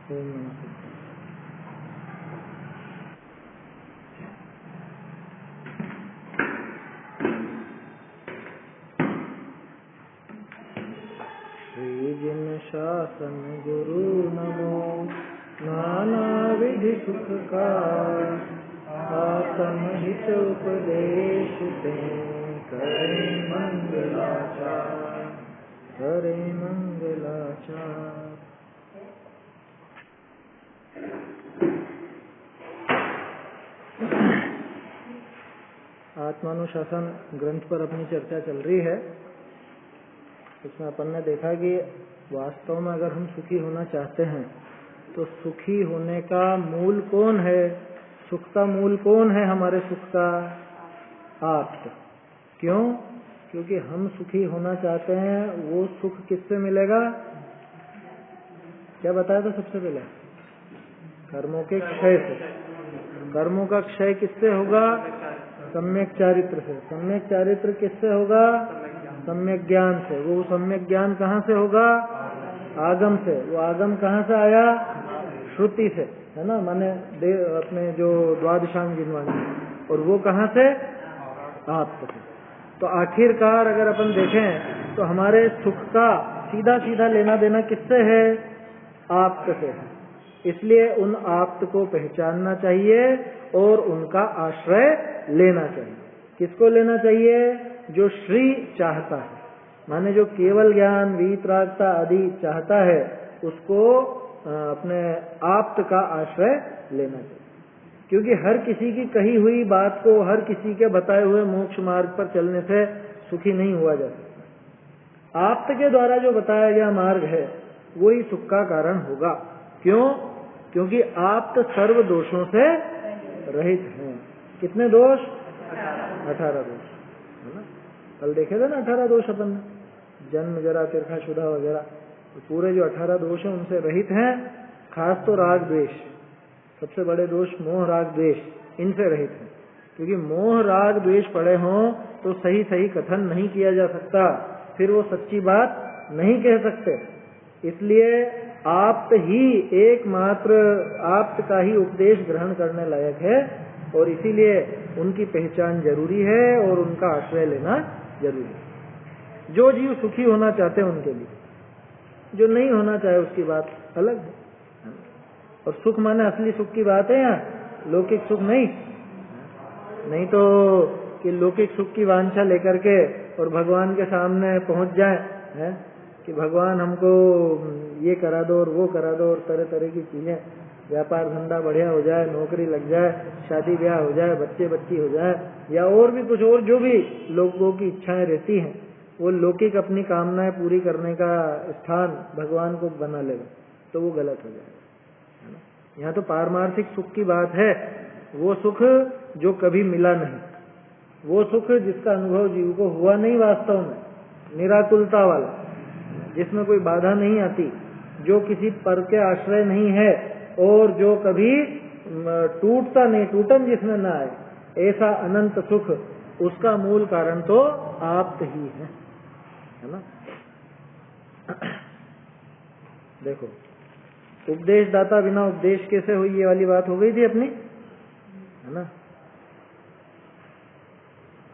ओम नमः शिवाय। श्री जिन शासन गुरु नमो नाना विधि सुख का आत्म हित उपदेश दे करे मंगलाचार करे मंगलाचार। आत्मानुशासन ग्रंथ पर अपनी चर्चा चल रही है। इसमें अपन ने देखा कि वास्तव में अगर हम सुखी होना चाहते हैं तो सुखी होने का मूल कौन है, सुख का मूल कौन है हमारे सुख का? आप्त। क्यों? क्योंकि हम सुखी होना चाहते हैं। वो सुख किससे मिलेगा? क्या बताया था सबसे पहले? कर्मों के क्षय से। कर्मों का क्षय किससे होगा? सम्यक चारित्र से। सम्यक चारित्र किससे होगा? सम्यक ज्ञान से। वो सम्यक ज्ञान कहाँ से होगा? आगम से। वो आगम कहाँ से आया? श्रुति से, है ना, माने अपने जो द्वादशांग जिनवाणी। और वो कहाँ से? आप्त से। तो आखिरकार अगर अपन देखें तो हमारे सुख का सीधा सीधा लेना देना किससे है? आप्त से है। इसलिए उन आप्त को पहचानना चाहिए और उनका आश्रय लेना चाहिए। किसको लेना चाहिए? जो श्री चाहता है, माने जो केवल ज्ञान वीतरागता आदि चाहता है, उसको अपने आप्त का आश्रय लेना चाहिए। क्योंकि हर किसी की कही हुई बात को, हर किसी के बताए हुए मोक्ष मार्ग पर चलने से सुखी नहीं हुआ जा सकता। आप्त के द्वारा जो बताया गया मार्ग है वही सुख का कारण होगा। क्यों? क्योंकि आप्त सर्व दोषों से रहित हैं। कितने दोष? 18 दोष, है ना। कल देखे थे ना 18 दोष अपन ने, जन्म जरा तिरखा शुदा वगैरह। तो पूरे जो 18 दोष हैं उनसे रहित हैं। खास तो राग द्वेष, सबसे बड़े दोष मोह राग द्वेष, इनसे रहित हैं। क्योंकि मोह राग द्वेष पड़े हों तो सही सही कथन नहीं किया जा सकता, फिर वो सच्ची बात नहीं कह सकते। इसलिए आप्त ही एकमात्र, आप्त का ही उपदेश ग्रहण करने लायक है। और इसीलिए उनकी पहचान जरूरी है और उनका आश्रय लेना जरूरी है। जो जीव सुखी होना चाहते हैं उनके लिए, जो नहीं होना चाहे उसकी बात अलग है। और सुख माने असली सुख की बात है यहाँ, लौकिक सुख नहीं। नहीं तो कि लौकिक सुख की वांछा लेकर के और भगवान के सामने पहुंच जाए, है कि भगवान हमको ये करा दो और वो करा दो, और तरह तरह की चीजें, व्यापार धंधा बढ़िया हो जाए, नौकरी लग जाए, शादी ब्याह हो जाए, बच्चे बच्ची हो जाए, या और भी कुछ और जो भी लोगों की इच्छाएं रहती हैं, वो लौकिक अपनी कामनाएं पूरी करने का स्थान भगवान को बना लेगा, तो वो गलत हो जाएगा। यहाँ तो पारमार्थिक सुख की बात है। वो सुख जो कभी मिला नहीं, वो सुख जिसका अनुभव जीव को हुआ नहीं वास्तव में, निराकुलता वाला, जिसमें कोई बाधा नहीं आती, जो किसी पर के आश्रय नहीं है, और जो कभी टूटता नहीं, टूटन जिसमें ना आए, ऐसा अनंत सुख, उसका मूल कारण तो आप्त ही है ना। देखो, उपदेश दाता बिना उपदेश कैसे हुई, ये वाली बात हो गई थी अपनी, है ना।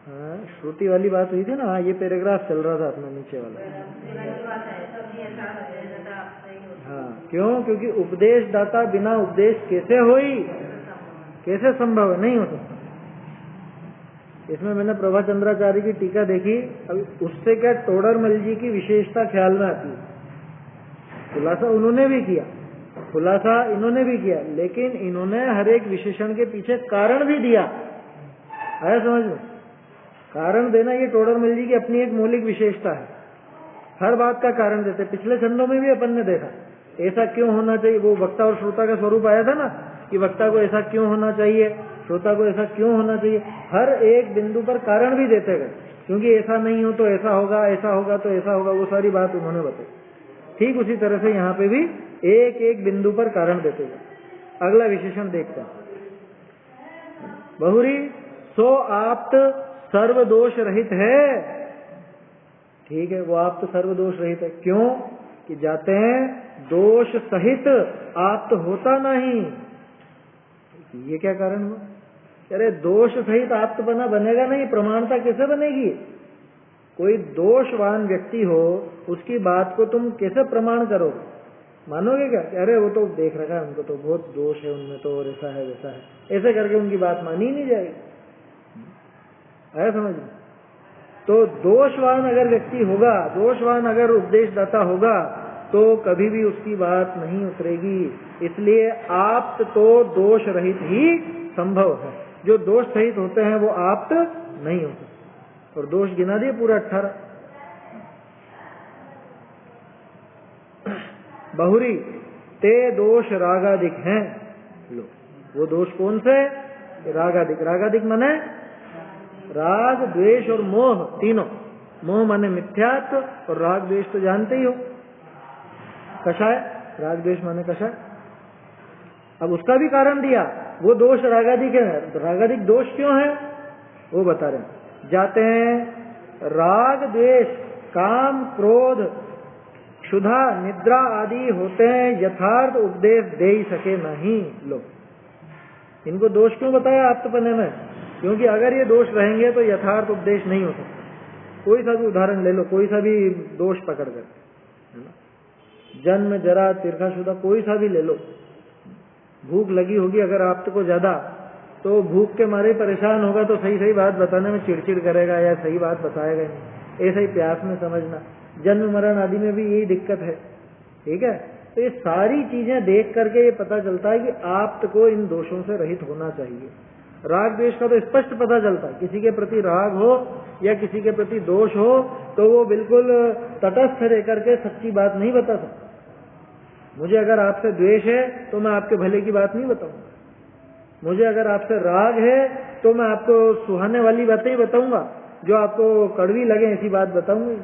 हाँ, श्रुति वाली बात हुई थी ना। हाँ, ये पैराग्राफ चल रहा था अपना नीचे वाला। हाँ, क्यों? क्योंकि उपदेश दाता बिना उपदेश कैसे हुई, कैसे संभव है? नहीं हो सकता। इसमें मैंने प्रभाचंद्राचार्य की टीका देखी। अभी उससे क्या टोडरमल जी की विशेषता ख्याल में आती है। खुलासा उन्होंने भी किया, खुलासा इन्होंने भी किया, लेकिन इन्होंने हर एक विशेषण के पीछे कारण भी दिया। आया समझ में? कारण देना ये टोडरमल जी की अपनी एक मौलिक विशेषता है। हर बात का कारण देते। पिछले छंदों में भी अपन ने देखा, ऐसा क्यों होना चाहिए। वो वक्ता और श्रोता का स्वरूप आया था ना, कि वक्ता को ऐसा क्यों होना चाहिए, श्रोता को ऐसा क्यों होना चाहिए। हर एक बिंदु पर कारण भी देते गए, क्योंकि ऐसा नहीं हो तो ऐसा होगा, ऐसा होगा तो ऐसा होगा, वो सारी बात उन्होंने बताई। ठीक उसी तरह से यहाँ पे भी एक एक बिंदु पर कारण देते गए। अगला विशेषण देखते हैं। बहुरी सो आप्त सर्वदोष रहित है। ठीक है, वो आप्त सर्वदोष रहित है। क्यों? कि कि जाते हैं दोष सहित आप्त होता नहीं। ये क्या कारण हुआ? अरे दोष सहित आप्तपना बनेगा नहीं, प्रमाणता कैसे बनेगी? कोई दोषवान व्यक्ति हो उसकी बात को तुम कैसे प्रमाण करोगे? मानोगे क्या? अरे वो तो देख रखा है, उनको तो बहुत दोष है उनमें, तो और ऐसा है वैसा है, ऐसे करके उनकी बात मानी ही नहीं जाएगी। आया समझ में? तो दोषवान अगर व्यक्ति होगा, दोषवान अगर उपदेशदाता होगा तो कभी भी उसकी बात नहीं उतरेगी। इसलिए आप्त तो दोष रहित ही संभव है, जो दोष सहित होते हैं वो आप्त नहीं होते। और दोष गिना दिए पूरा 18। बहुरी ते दोष रागादिक हैं। लो, वो दोष कौन से? रागादिक। रागादिक माने राग, द्वेष और मोह, तीनों। मोह माने मिथ्यात्व और राग द्वेष तो जानते ही हो, कषाय। राग द्वेष माने कषाय। अब उसका भी कारण दिया, वो दोष रागादिक है। रागादिक दोष क्यों है वो बता रहे हैं। जाते हैं राग द्वेष काम क्रोध क्षुधा निद्रा आदि होते हैं, यथार्थ उपदेश दे ही सके नहीं। लो, इनको दोष क्यों बताया आप्तपने में? क्योंकि अगर ये दोष रहेंगे तो यथार्थ उपदेश नहीं हो सकता। कोई सा भी उदाहरण ले लो, कोई सा भी दोष पकड़ कर, है ना, जन्म जरा तीर्घाशुदा कोई सा भी ले लो। भूख लगी होगी अगर आपको ज्यादा, तो भूख के मारे परेशान होगा तो सही सही बात बताने में चिड़चिड़ करेगा या सही बात बताएगा नहीं। ऐसे ही प्यास में समझना, जन्म मरण आदि में भी यही दिक्कत है। ठीक है, तो ये सारी चीजें देख करके ये पता चलता है कि आपको इन दोषों से रहित होना चाहिए। राग द्वेष का तो स्पष्ट पता चलता है, किसी के प्रति राग हो या किसी के प्रति दोष हो तो वो बिल्कुल तटस्थ रह करके सच्ची बात नहीं बता सकता। मुझे अगर आपसे द्वेष है तो मैं आपके भले की बात नहीं बताऊंगा, मुझे अगर आपसे राग है तो मैं आपको सुहाने वाली बातें ही बताऊंगा, जो आपको कड़वी लगे ऐसी बात बताऊंगी।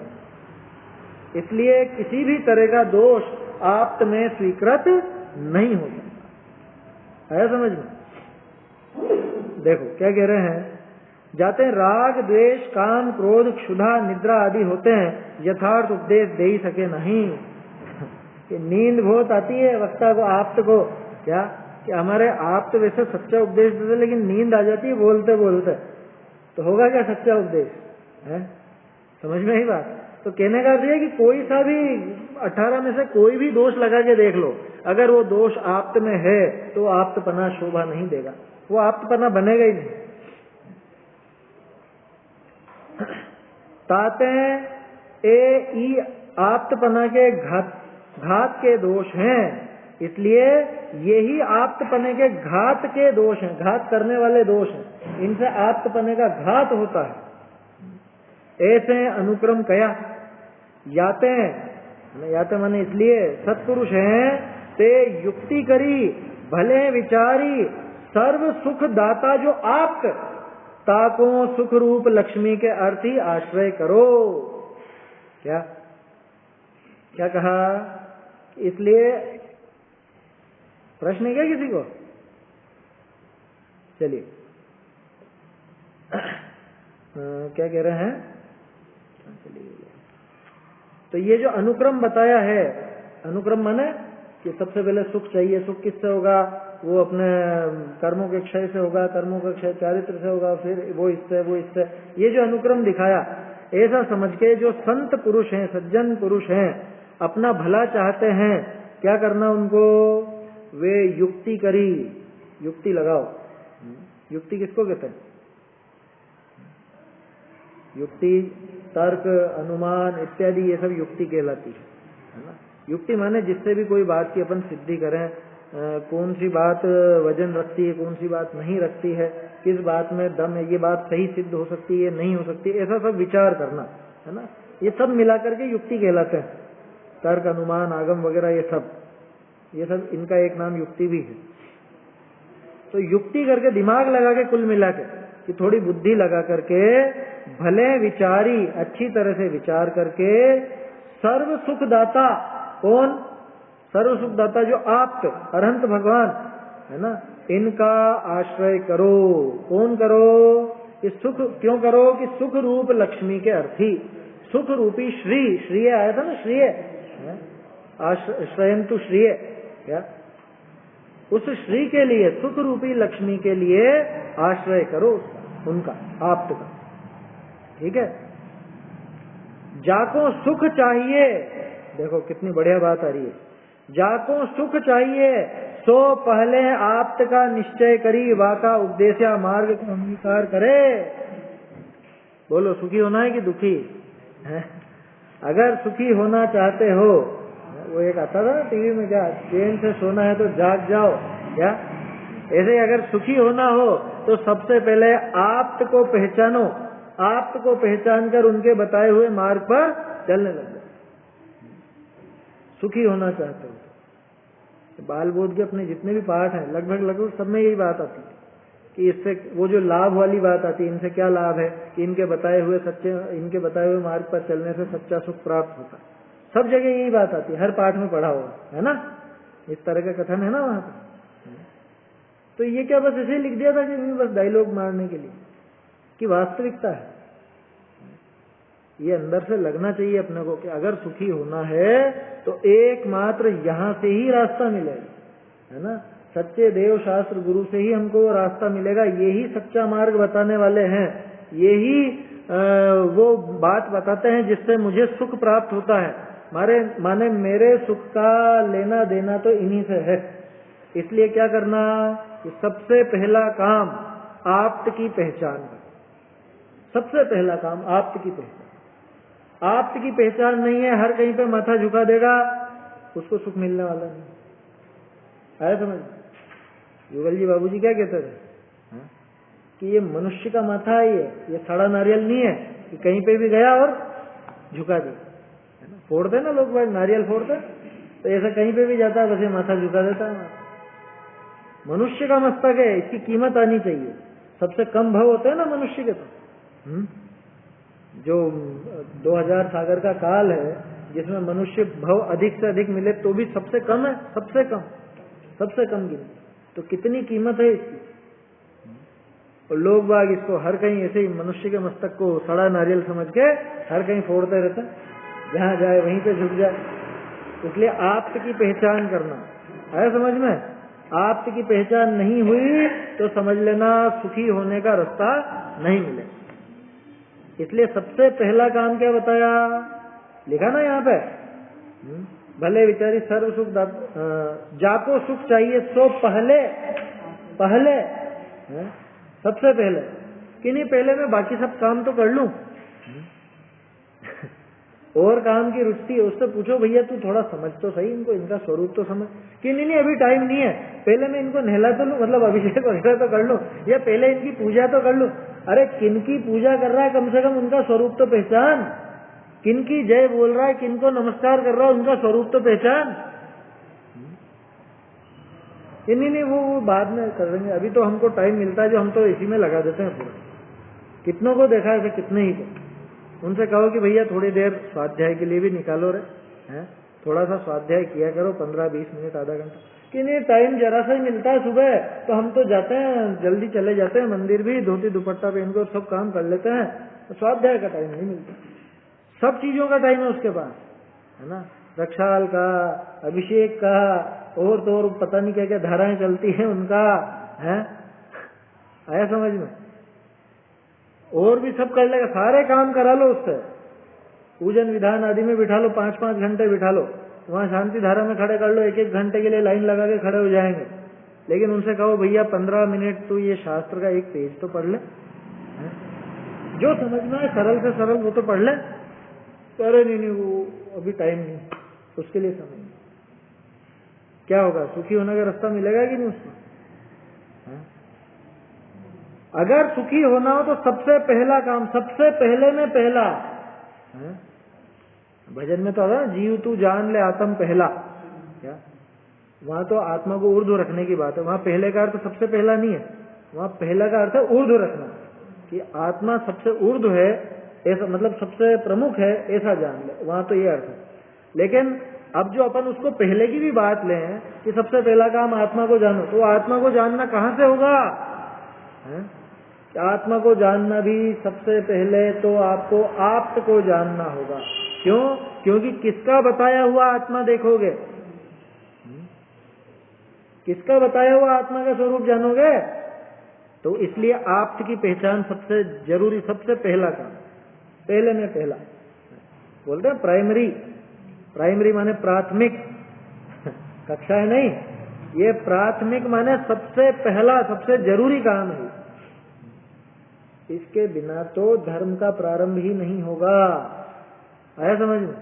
इसलिए किसी भी तरह का दोष आप्त में स्वीकृत नहीं हो सकता। आया समझ में? देखो क्या कह रहे हैं। जाते हैं राग द्वेष काम क्रोध क्षुधा निद्रा आदि होते हैं, यथार्थ उपदेश दे ही सके नहीं। कि नींद बहुत आती है वक्ता को, आप्त को, क्या कि हमारे आप्त वैसे सच्चा उपदेश देते लेकिन नींद आ जाती है बोलते बोलते, तो होगा क्या सच्चा उपदेश है? समझ में ही बात। तो कहने का अर्थ है कि कोई सा भी 18 में से कोई भी दोष लगा के देख लो, अगर वो दोष आप्त में है तो आप्तपना शोभा नहीं देगा, वो आप्तपना बनेगा ही नहीं। ताते ए आप्तपना के घात के दोष हैं, इसलिए यही आप्तपने के घात के दोष हैं, घात करने वाले दोष हैं, इनसे आप्तपने का घात होता है। ऐसे अनुक्रम कया याते हैं, याते माने इसलिए सत्पुरुष हैं ते युक्ति करी भले विचारी सर्व सुख दाता जो आप्त ताको सुख रूप लक्ष्मी के अर्थ ही आश्रय करो। क्या क्या कहा? इसलिए प्रश्न क्या किसी को? चलिए क्या कह रहे हैं? चलिए, तो ये जो अनुक्रम बताया है, अनुक्रम माने कि सबसे पहले सुख चाहिए। सुख किससे होगा? वो अपने कर्मों के क्षय से होगा, कर्मों का क्षय चारित्र से होगा, फिर वो इससे। ये जो अनुक्रम दिखाया, ऐसा समझ के जो संत पुरुष हैं, सज्जन पुरुष हैं, अपना भला चाहते हैं, क्या करना उनको? वे युक्ति करी, युक्ति लगाओ। युक्ति किसको कहते हैं? युक्ति तर्क अनुमान इत्यादि ये सब युक्ति कहलाती है ना। युक्ति माने जिससे भी कोई बात की अपन सिद्धि करें, कौन सी बात वजन रखती है, कौन सी बात नहीं रखती है, किस बात में दम है, ये बात सही सिद्ध हो सकती है नहीं हो सकती, ऐसा सब विचार करना है ना। ये सब मिलाकर के युक्ति कहलाते हैं। तर्क अनुमान आगम वगैरह ये सब इनका एक नाम युक्ति भी है। तो युक्ति करके दिमाग लगा के कुल मिला के कि थोड़ी बुद्धि लगा करके भले विचारी, अच्छी तरह से विचार करके सर्व सुखदाता, कौन? सर्व सुखदाता जो आप्त अरहंत भगवान है ना, इनका आश्रय करो। कौन करो? कि सुख क्यों करो? कि सुख रूप लक्ष्मी के अर्थी, सुख रूपी श्री, श्रीय आया था ना, श्रीय श्रयंतु श्रिय, क्या उस श्री के लिए, सुख रूपी लक्ष्मी के लिए आश्रय करो उसका, उनका, आप्त का। ठीक है। जाको सुख चाहिए, देखो कितनी बढ़िया बात आ रही है, जाको सुख चाहिए सो पहले आप्त का निश्चय करी, वाका उपदेशा मार्ग को अंगीकार करे। बोलो सुखी होना है कि दुखी है? अगर सुखी होना चाहते हो, वो एक आता था टीवी में, क्या चैन से सोना है तो जाग जाओ, क्या ऐसे अगर सुखी होना हो तो सबसे पहले आप्त को पहचानो, आप्त को पहचान कर उनके बताए हुए मार्ग पर चलने लग जाओ। सुखी होना चाहते हो तो बाल बोध के अपने जितने भी पाठ हैं लगभग सब में यही बात आती है कि इससे वो जो लाभ वाली बात आती है, इनसे क्या लाभ है कि इनके बताए हुए मार्ग पर चलने से सच्चा सुख प्राप्त होता है। सब जगह यही बात आती है, हर पाठ में पढ़ा हुआ है ना, इस तरह का कथन है ना वहां पर। तो ये क्या बस ऐसे लिख दिया था कि बस डायलॉग मारने के लिए, कि वास्तविकता है। ये अंदर से लगना चाहिए अपने को कि अगर सुखी होना है तो एकमात्र यहाँ से ही रास्ता मिलेगा, है ना। सच्चे देव शास्त्र गुरु से ही हमको वो रास्ता मिलेगा। यही सच्चा मार्ग बताने वाले हैं, यही वो बात बताते हैं जिससे मुझे सुख प्राप्त होता है। माने मेरे सुख का लेना देना तो इन्हीं से है। इसलिए क्या करना कि सबसे पहला काम आप्त की पहचान करना। सबसे पहला काम आप्त की पहचान। आप्त की पहचान नहीं है, हर कहीं पे माथा झुका देगा, उसको सुख मिलने वाला नहीं। आया समझ? युगल जी बाबूजी क्या कहते थे कि ये मनुष्य का माथा है, ये सड़ा नारियल नहीं है कि कहीं पे भी गया और झुका दिया, है ना। फोड़ते ना लोग, भाई नारियल फोड़ते, तो ऐसा कहीं पे भी जाता है बस ये माथा झुका देता है। मनुष्य का मस्तक है, इसकी कीमत आनी चाहिए। सबसे कम भाव होते हैं ना मनुष्य के, तो जो 2000 सागर का काल है जिसमें मनुष्य भाव अधिक से अधिक मिले तो भी सबसे कम है, सबसे कम गिनती। तो कितनी कीमत है इसकी। और लोग बाग इसको हर कहीं ऐसे ही मनुष्य के मस्तक को सड़ा नारियल समझ के हर कहीं फोड़ते रहते हैं, जहां जाए वहीं पे झुक जाए। इसलिए आप्त की पहचान करना है, समझ में। आप्त की पहचान नहीं हुई तो समझ लेना सुखी होने का रास्ता नहीं मिलेगा। इसलिए सबसे पहला काम क्या बताया, लिखा ना यहाँ पे, भले विचारी सर्व सुख जाको सुख चाहिए सो पहले सबसे पहले कि नहीं, पहले मैं बाकी सब काम तो कर लूं। और काम की रुचि है, उससे पूछो भैया तू थोड़ा समझ तो सही इनको, इनका स्वरूप तो समझ। कि नहीं अभी टाइम नहीं है, पहले मैं इनको नहला तो लूं, मतलब अभिषेक वगैरह तो कर लूं, या पहले इनकी पूजा तो कर लूं। अरे किनकी पूजा कर रहा है, कम से कम उनका स्वरूप तो पहचान। किनकी जय बोल रहा है, किनको नमस्कार कर रहा है, उनका स्वरूप तो पहचान। नहीं वो बाद में कर देंगे, अभी तो हमको टाइम मिलता है जो हम तो इसी में लगा देते हैं पूरा। कितनों को देखा है, कितने ही को उनसे कहो कि भैया थोड़ी देर स्वाध्याय के लिए भी निकालो रे, हैं थोड़ा सा स्वाध्याय किया करो, 15-20 मिनट, आधा घंटा। कि नहीं टाइम जरा सा ही मिलता है सुबह, तो हम तो जाते हैं, जल्दी चले जाते हैं मंदिर भी, धोती दुपट्टा पहन कर सब काम कर लेते हैं, तो स्वाध्याय का टाइम नहीं मिलता। सब चीजों का टाइम है उसके पास, है ना। रक्षाल का, अभिषेक का, और तो और पता नहीं क्या क्या धाराएं चलती हैं उनका, है आया समझ में। और भी सब कर लेगा, सारे काम करा लो उससे। पूजन विधान आदि में बिठा लो, 5-5 घंटे बिठा लो, वहां शांति धारा में खड़े कर लो, 1-1 घंटे के लिए लाइन लगा के खड़े हो जाएंगे। लेकिन उनसे कहो भैया 15 मिनट तू ये शास्त्र का एक पेज तो पढ़ ले, जो समझना है सरल से सरल वो तो पढ़ ले। अरे नहीं वो अभी टाइम नहीं, उसके लिए समय नहीं। क्या होगा, सुखी होने का रास्ता मिलेगा कि नहीं उसको। अगर सुखी होना हो तो सबसे पहला काम, सबसे पहले में पहला, भजन में तो आता है जीव तू जान ले आत्म पहला, क्या वहां तो आत्मा को ऊर्ध्व रखने की बात है। वहां पहले का अर्थ सबसे पहला नहीं है, वहां पहला का अर्थ है ऊर्ध्व रखना, कि आत्मा सबसे ऊर्ध्व है, ऐसा मतलब सबसे प्रमुख है, ऐसा जान ले, वहां तो ये अर्थ है। लेकिन अब जो अपन उसको पहले की भी बात लें कि सबसे पहला काम आत्मा को जानो, तो आत्मा को जानना कहां से होगा। आत्मा को जानना भी सबसे पहले तो आपको आप्त को जानना होगा। क्यों? क्योंकि किसका बताया हुआ आत्मा देखोगे, किसका बताया हुआ आत्मा का स्वरूप जानोगे? तो इसलिए आप्त की पहचान सबसे जरूरी, सबसे पहला काम, पहले में पहला बोलते हैं प्राइमरी। प्राइमरी माने प्राथमिक, कक्षा है नहीं, ये प्राथमिक माने सबसे पहला, सबसे जरूरी काम है। इसके बिना तो धर्म का प्रारंभ ही नहीं होगा। आया समझ में?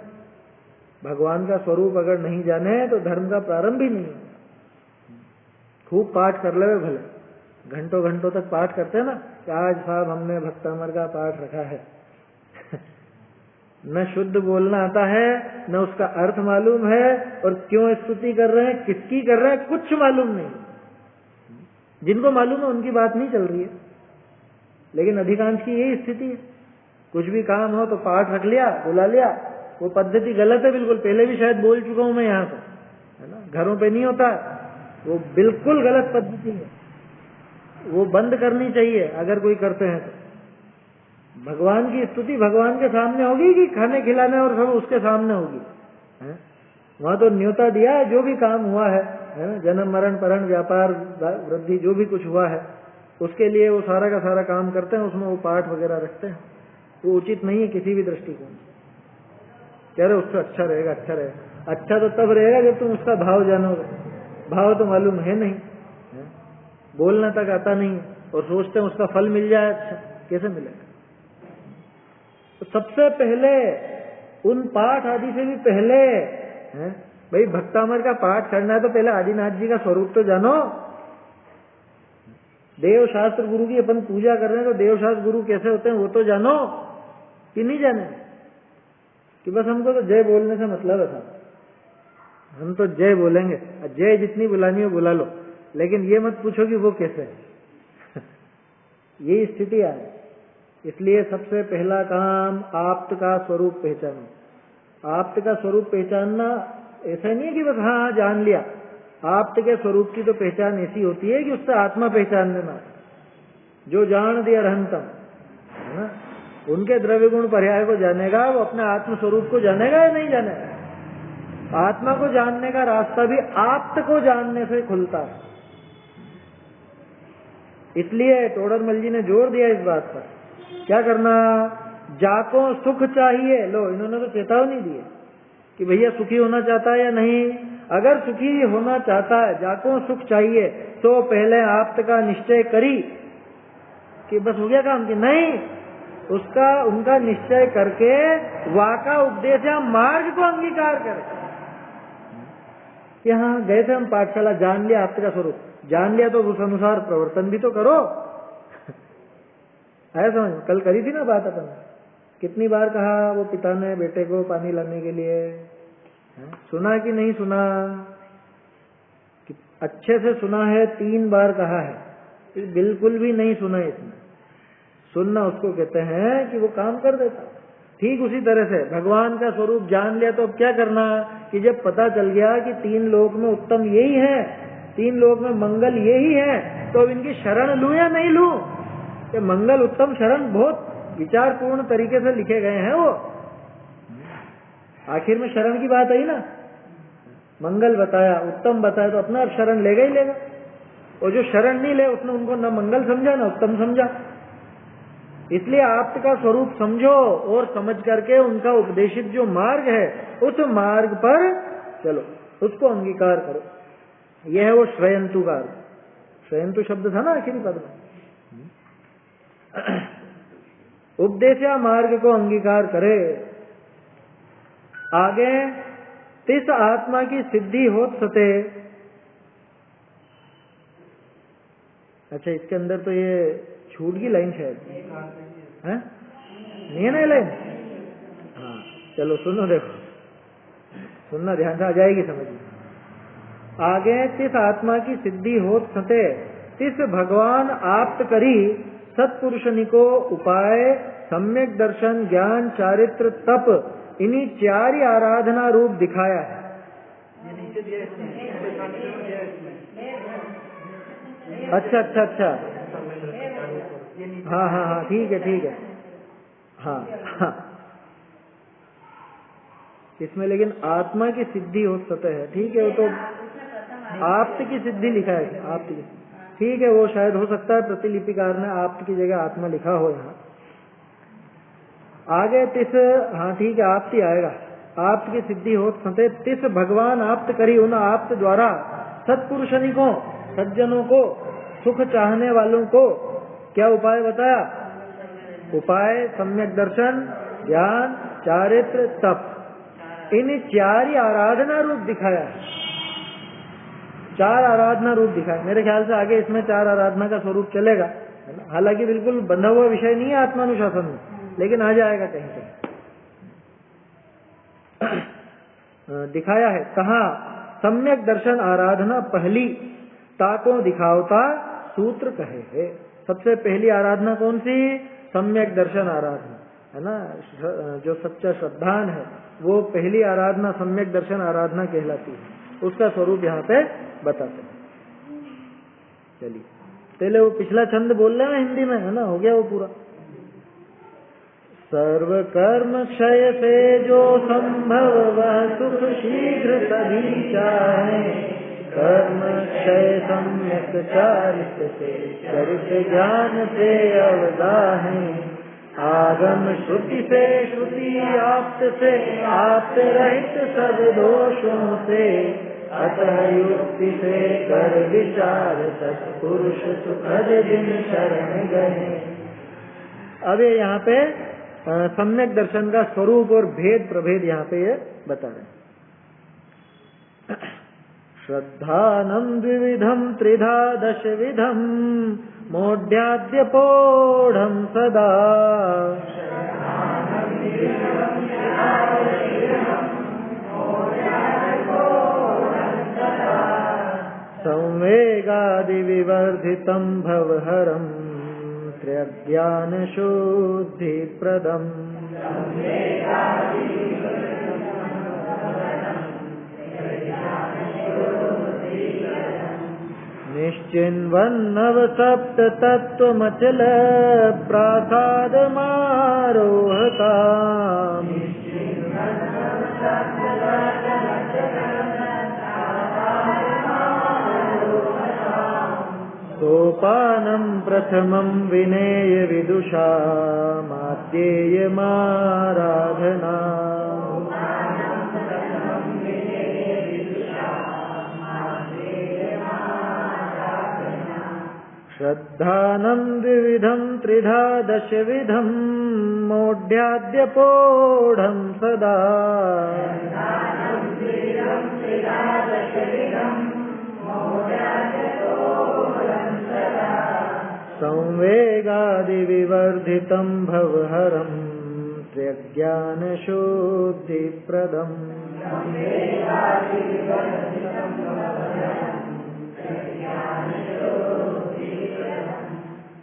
भगवान का स्वरूप अगर नहीं जाने तो धर्म का प्रारंभ ही नहीं होगा। खूब पाठ कर ले भले, घंटों घंटों तक पाठ करते हैं ना कि आज साहब हमने भक्तामर का पाठ रखा है न शुद्ध बोलना आता है, न उसका अर्थ मालूम है, और क्यों स्तुति कर रहे हैं, किसकी कर रहे हैं, कुछ मालूम नहीं। जिनको मालूम है उनकी बात नहीं चल रही है, लेकिन अधिकांश की यही स्थिति है। कुछ भी काम हो तो पाठ रख लिया, बुला लिया। वो पद्धति गलत है बिल्कुल, पहले भी शायद बोल चुका हूं मैं यहाँ पर, है ना। घरों पे नहीं होता, वो बिल्कुल गलत पद्धति है, वो बंद करनी चाहिए अगर कोई करते हैं तो। भगवान की स्तुति भगवान के सामने होगी कि खाने खिलाने और सब उसके सामने होगी? वहां तो न्योता दिया है, जो भी काम हुआ है ना, जन्म मरण परण व्यापार वृद्धि जो भी कुछ हुआ है उसके लिए वो सारा का सारा काम करते हैं, उसमें वो पाठ वगैरह रखते हैं। वो उचित नहीं है किसी भी दृष्टिकोण से। कह रहे उससे अच्छा रहेगा, अच्छा रहेगा। अच्छा तो तब रहेगा जब तुम उसका भाव जानोगे। भाव तो मालूम है नहीं, बोलना तक आता नहीं, और सोचते हैं उसका फल मिल जाए। अच्छा कैसे मिलेगा? तो सबसे पहले उन पाठ आदि से भी पहले भाई भक्तामर का पाठ करना है तो पहले आदिनाथ जी का स्वरूप तो जानो। देव शास्त्र गुरु की अपन पूजा कर रहे हैं तो देव शास्त्र गुरु कैसे होते हैं वो तो जानो, कि नहीं जाने? कि बस हमको तो जय बोलने से मतलब है साहब, हम तो जय बोलेंगे, जय जितनी बुलानी हो बुला लो, लेकिन ये मत पूछो कि वो कैसे है यही स्थिति है। इसलिए सबसे पहला काम आप्त का स्वरूप पहचानो। आप्त का स्वरूप पहचानना ऐसा नहीं है कि बस हाँ जान लिया। आप्त के स्वरूप की तो पहचान ऐसी होती है कि उससे आत्मा पहचान लेना। जो जान दिया रहंतम, है ना, उनके द्रव्य गुण पर्याय को जानेगा, वो अपने आत्म स्वरूप को जानेगा या नहीं जानेगा? आत्मा को जानने का रास्ता भी आप्त को जानने से खुलता है। इसलिए टोडरमल जी ने जोर दिया इस बात पर। क्या करना? जाको सुख चाहिए, लो इन्होंने तो चेतावनी दी है कि भैया सुखी होना चाहता है या नहीं। अगर सुखी होना चाहता है, जाको सुख चाहिए, तो पहले आप्त का निश्चय करी कि बस हो गया काम, कि नहीं उसका उनका निश्चय करके वाका उपदेश या मार्ग को अंगीकार करे। यहाँ गए थे हम पाठशाला, जान लिया आप्त का स्वरूप, जान लिया तो उस अनुसार प्रवर्तन भी तो करो। है समझ? कल करी थी ना बात अपन, कितनी बार कहा वो पिता ने बेटे को पानी लाने के लिए, सुना कि नहीं सुना? कि अच्छे से सुना है, 3 बार कहा है, बिल्कुल भी नहीं सुना इसने। सुनना उसको कहते हैं कि वो काम कर देता। ठीक उसी तरह से भगवान का स्वरूप जान लिया तो अब क्या करना? कि जब पता चल गया कि 3 लोक में उत्तम यही है, 3 लोक में मंगल यही है, तो अब इनकी शरण लूं या नहीं लूं? कि मंगल उत्तम शरण बहुत विचारपूर्ण तरीके से लिखे गए हैं। वो आखिर में शरण की बात आई ना, मंगल बताया, उत्तम बताया, तो अपना शरण लेगा ही लेगा। और जो शरण नहीं ले उसने उनको न मंगल समझा न उत्तम समझा। इसलिए आप्त का स्वरूप समझो और समझ करके उनका उपदेशित जो मार्ग है उस मार्ग पर चलो, उसको अंगीकार करो। यह है वो श्रयंतु का अर्थ। श्रयंतु शब्द था ना आखिरी पद में। उपदेशा मार्ग को अंगीकार करे। आगे तिस आत्मा की सिद्धि होत सते। अच्छा, इसके अंदर तो ये छूट की लाइन शायद है, नहीं है ना ये लाइन? हाँ चलो सुनो, देखो सुनना ध्यान से, आ जाएगी समझ में। आगे तिस आत्मा की सिद्धि होत सते, तिस भगवान आप्त करी सत्पुरुषनिको उपाय सम्यक दर्शन ज्ञान चारित्र तप, इन्हीं 4 आराधना रूप दिखाया है। अच्छा अच्छा अच्छा, हाँ हाँ हाँ, ठीक है ठीक है, हाँ हाँ इसमें लेकिन आत्मा की सिद्धि हो सतह है, ठीक है। वो तो आप्त की सिद्धि लिखा है, आप्त की, ठीक है। वो शायद हो सकता है प्रतिलिपिकार ने आप्त की जगह आत्मा लिखा हो यहाँ आगे। तिस, हाँ ठीक है, आप्त ही आएगा। आप्त की सिद्धि हो सते तिस भगवान आप्त करी उन आप्त द्वारा सत्पुरुषनिकों सज्जनों को सुख चाहने वालों को क्या उपाय बताया? उपाय सम्यक दर्शन, ज्ञान, चारित्र, तप, इन चार ही आराधना रूप दिखाया है। 4 आराधना रूप दिखाया। मेरे ख्याल से आगे इसमें 4 आराधना का स्वरूप चलेगा, हालांकि बिल्कुल बंधा हुआ विषय नहीं है आत्मानुशासन में, लेकिन आ जाएगा कहीं कहीं। दिखाया है कहा सम्यक दर्शन आराधना पहली ताको दिखावता सूत्र कहे है। सबसे पहली आराधना कौन सी? सम्यक दर्शन आराधना है ना। जो सच्चा श्रद्धान है वो पहली आराधना सम्यक दर्शन आराधना कहलाती है। उसका स्वरूप यहाँ पे बताते हैं। चलिए पहले वो पिछला छंद बोल रहे हैं हिंदी में, है ना, हो गया वो पूरा। सर्व कर्म क्षय से जो संभव वह सुख शीघ्र सभी चाहे। कर्म क्षय सम्यक चारित्र से चरित्र ज्ञान से अवदाहे। आगम श्रुति से श्रुति आप्त से आप्त रहित सब दोषों से। अतः युक्ति से कर विचार सत्पुरुष सुखद दिन शरण गए। अब ये यहाँ पे सम्यक दर्शन का स्वरूप और भेद प्रभेद यहाँ पे ये बता रहे हैं। श्रद्धानम द्विविधम त्रिधा दशविधम मोढ्याद्यपोढ़म सदा। संवेगादि विवर्धितम भवहरम ज्ञान शुद्धि प्रदम। निश्चिन्वन्नव सप्त तत्त्वमचल प्रासाद मारोहता। सोपानं प्रथमं विनेय विदुषा माध्येयमाराधना। श्रद्धानं द्विविधं त्रिधा दशविधं मोढ्याद्यपोढ़ं सदा। संवेगादि विवर्धितं भवहरं त्र्यज्ञान शुद्धि प्रदम।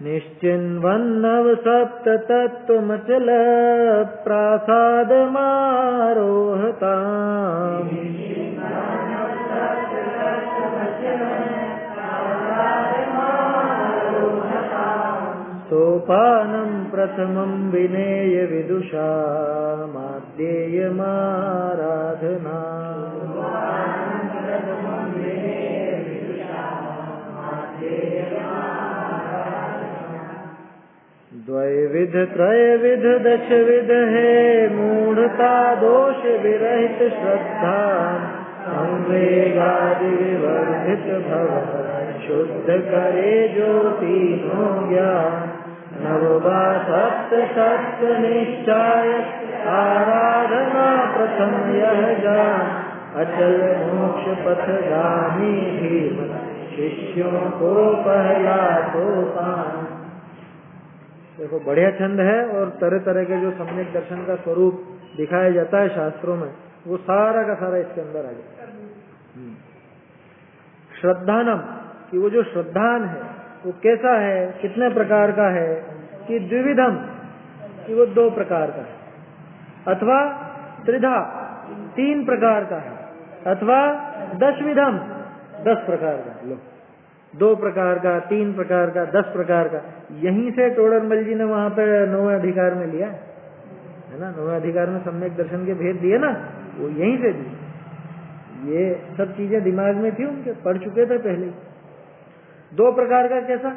निश्चिन्वन्नव सप्त तत्त्वमचल प्रासाद मारोहता। सोपानं प्रथमं विनेय विदुषा माध्येयमाराधना। द्वैविध त्रयविध दशविध है मूढ़ता दोष विरहित श्रद्धा। संवेगादि विवर्धित भव शुद्ध करे जो तीनों ज्ञान। नववा सप्त सत्य निश्चय आराधना प्रथम यह जान। अचल मोक्ष पथगामी भीम शिष्यों को पहला सोपान। देखो बढ़िया छंद है और तरह तरह के जो सम्यक दर्शन का स्वरूप दिखाया जाता है शास्त्रों में, वो सारा का सारा इसके अंदर आ जाता है। श्रद्धानम कि वो जो श्रद्धान है वो कैसा है, कितने प्रकार का है, कि द्विविधम कि वो 2 प्रकार का है, अथवा त्रिधा 3 प्रकार का है, अथवा दशविधम 10 प्रकार का। लो 2 प्रकार का, 3 प्रकार का, 10 प्रकार का। यहीं से टोडरमल जी ने वहां पे 9वें अधिकार में लिया है ना। 9वें अधिकार में सम्यक दर्शन के भेद दिए ना, वो यहीं से दी। ये सब चीजें दिमाग में थी उनके, पढ़ चुके थे पहले। दो प्रकार का कैसा,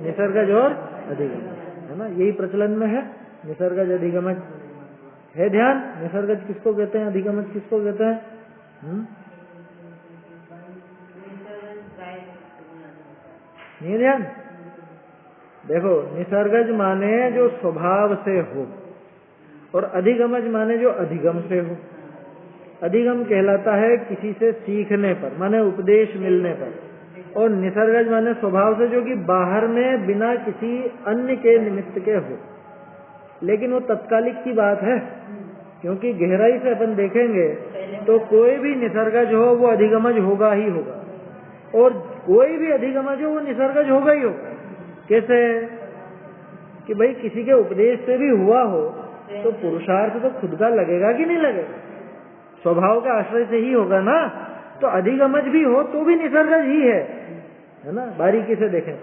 निसर्गज और अधिगमज, है ना, यही प्रचलन में है, निसर्गज अधिगमज है। ध्यान, निसर्गज किसको कहते हैं, अधिगमज किसको कहते हैं? नहीं ध्यान। देखो, निसर्गज माने जो स्वभाव से हो, और अधिगमज माने जो अधिगम से हो। अधिगम कहलाता है किसी से सीखने पर, माने उपदेश मिलने पर, और निसर्गज माने स्वभाव से, जो कि बाहर में बिना किसी अन्य के निमित्त के हो। लेकिन वो तत्कालिक की बात है, क्योंकि गहराई से अपन देखेंगे तो कोई भी निसर्गज हो वो अधिगमज होगा ही होगा, और कोई भी अधिगमज हो वो निसर्गज होगा ही होगा। कैसे कि भाई किसी के उपदेश से भी हुआ हो तो पुरुषार्थ तो खुद का लगेगा कि नहीं लगेगा, स्वभाव के आश्रय से ही होगा ना। तो अधिगमज भी हो तो भी निसर्गज ही है ना, बारीकी से देखें।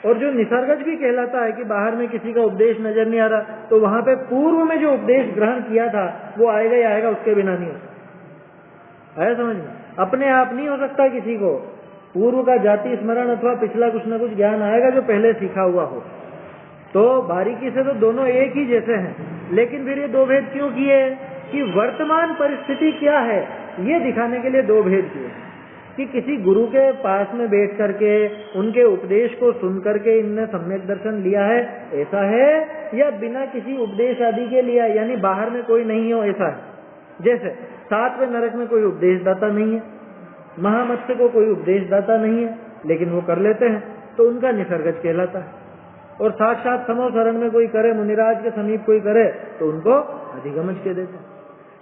और जो निसर्गज भी कहलाता है कि बाहर में किसी का उपदेश नजर नहीं आ रहा, तो वहां पे पूर्व में जो उपदेश ग्रहण किया था वो आएगा ही आएगा, उसके बिना नहीं हो सकता। आया समझ में? अपने आप नहीं हो सकता किसी को, पूर्व का जाति स्मरण अथवा पिछला कुछ न कुछ ज्ञान आएगा जो पहले सीखा हुआ हो। तो बारीकी से तो दोनों एक ही जैसे हैं, लेकिन फिर ये दो भेद क्यों किए कि वर्तमान परिस्थिति क्या है ये दिखाने के लिए दो भेद किए कि किसी गुरु के पास में बैठ करके उनके उपदेश को सुन करके इनने सम्यक दर्शन लिया है, ऐसा है, या बिना किसी उपदेश आदि के लिया, यानी बाहर में कोई नहीं हो, ऐसा है। जैसे 7वें नरक में कोई उपदेशदाता नहीं है, महामत्स्य को कोई उपदेशदाता नहीं है, लेकिन वो कर लेते हैं तो उनका निसर्गज कहलाता है। और साक्षात समो शरण में कोई करे, मुनिराज के समीप कोई करे तो उनको अधिगमज कह देते हैं।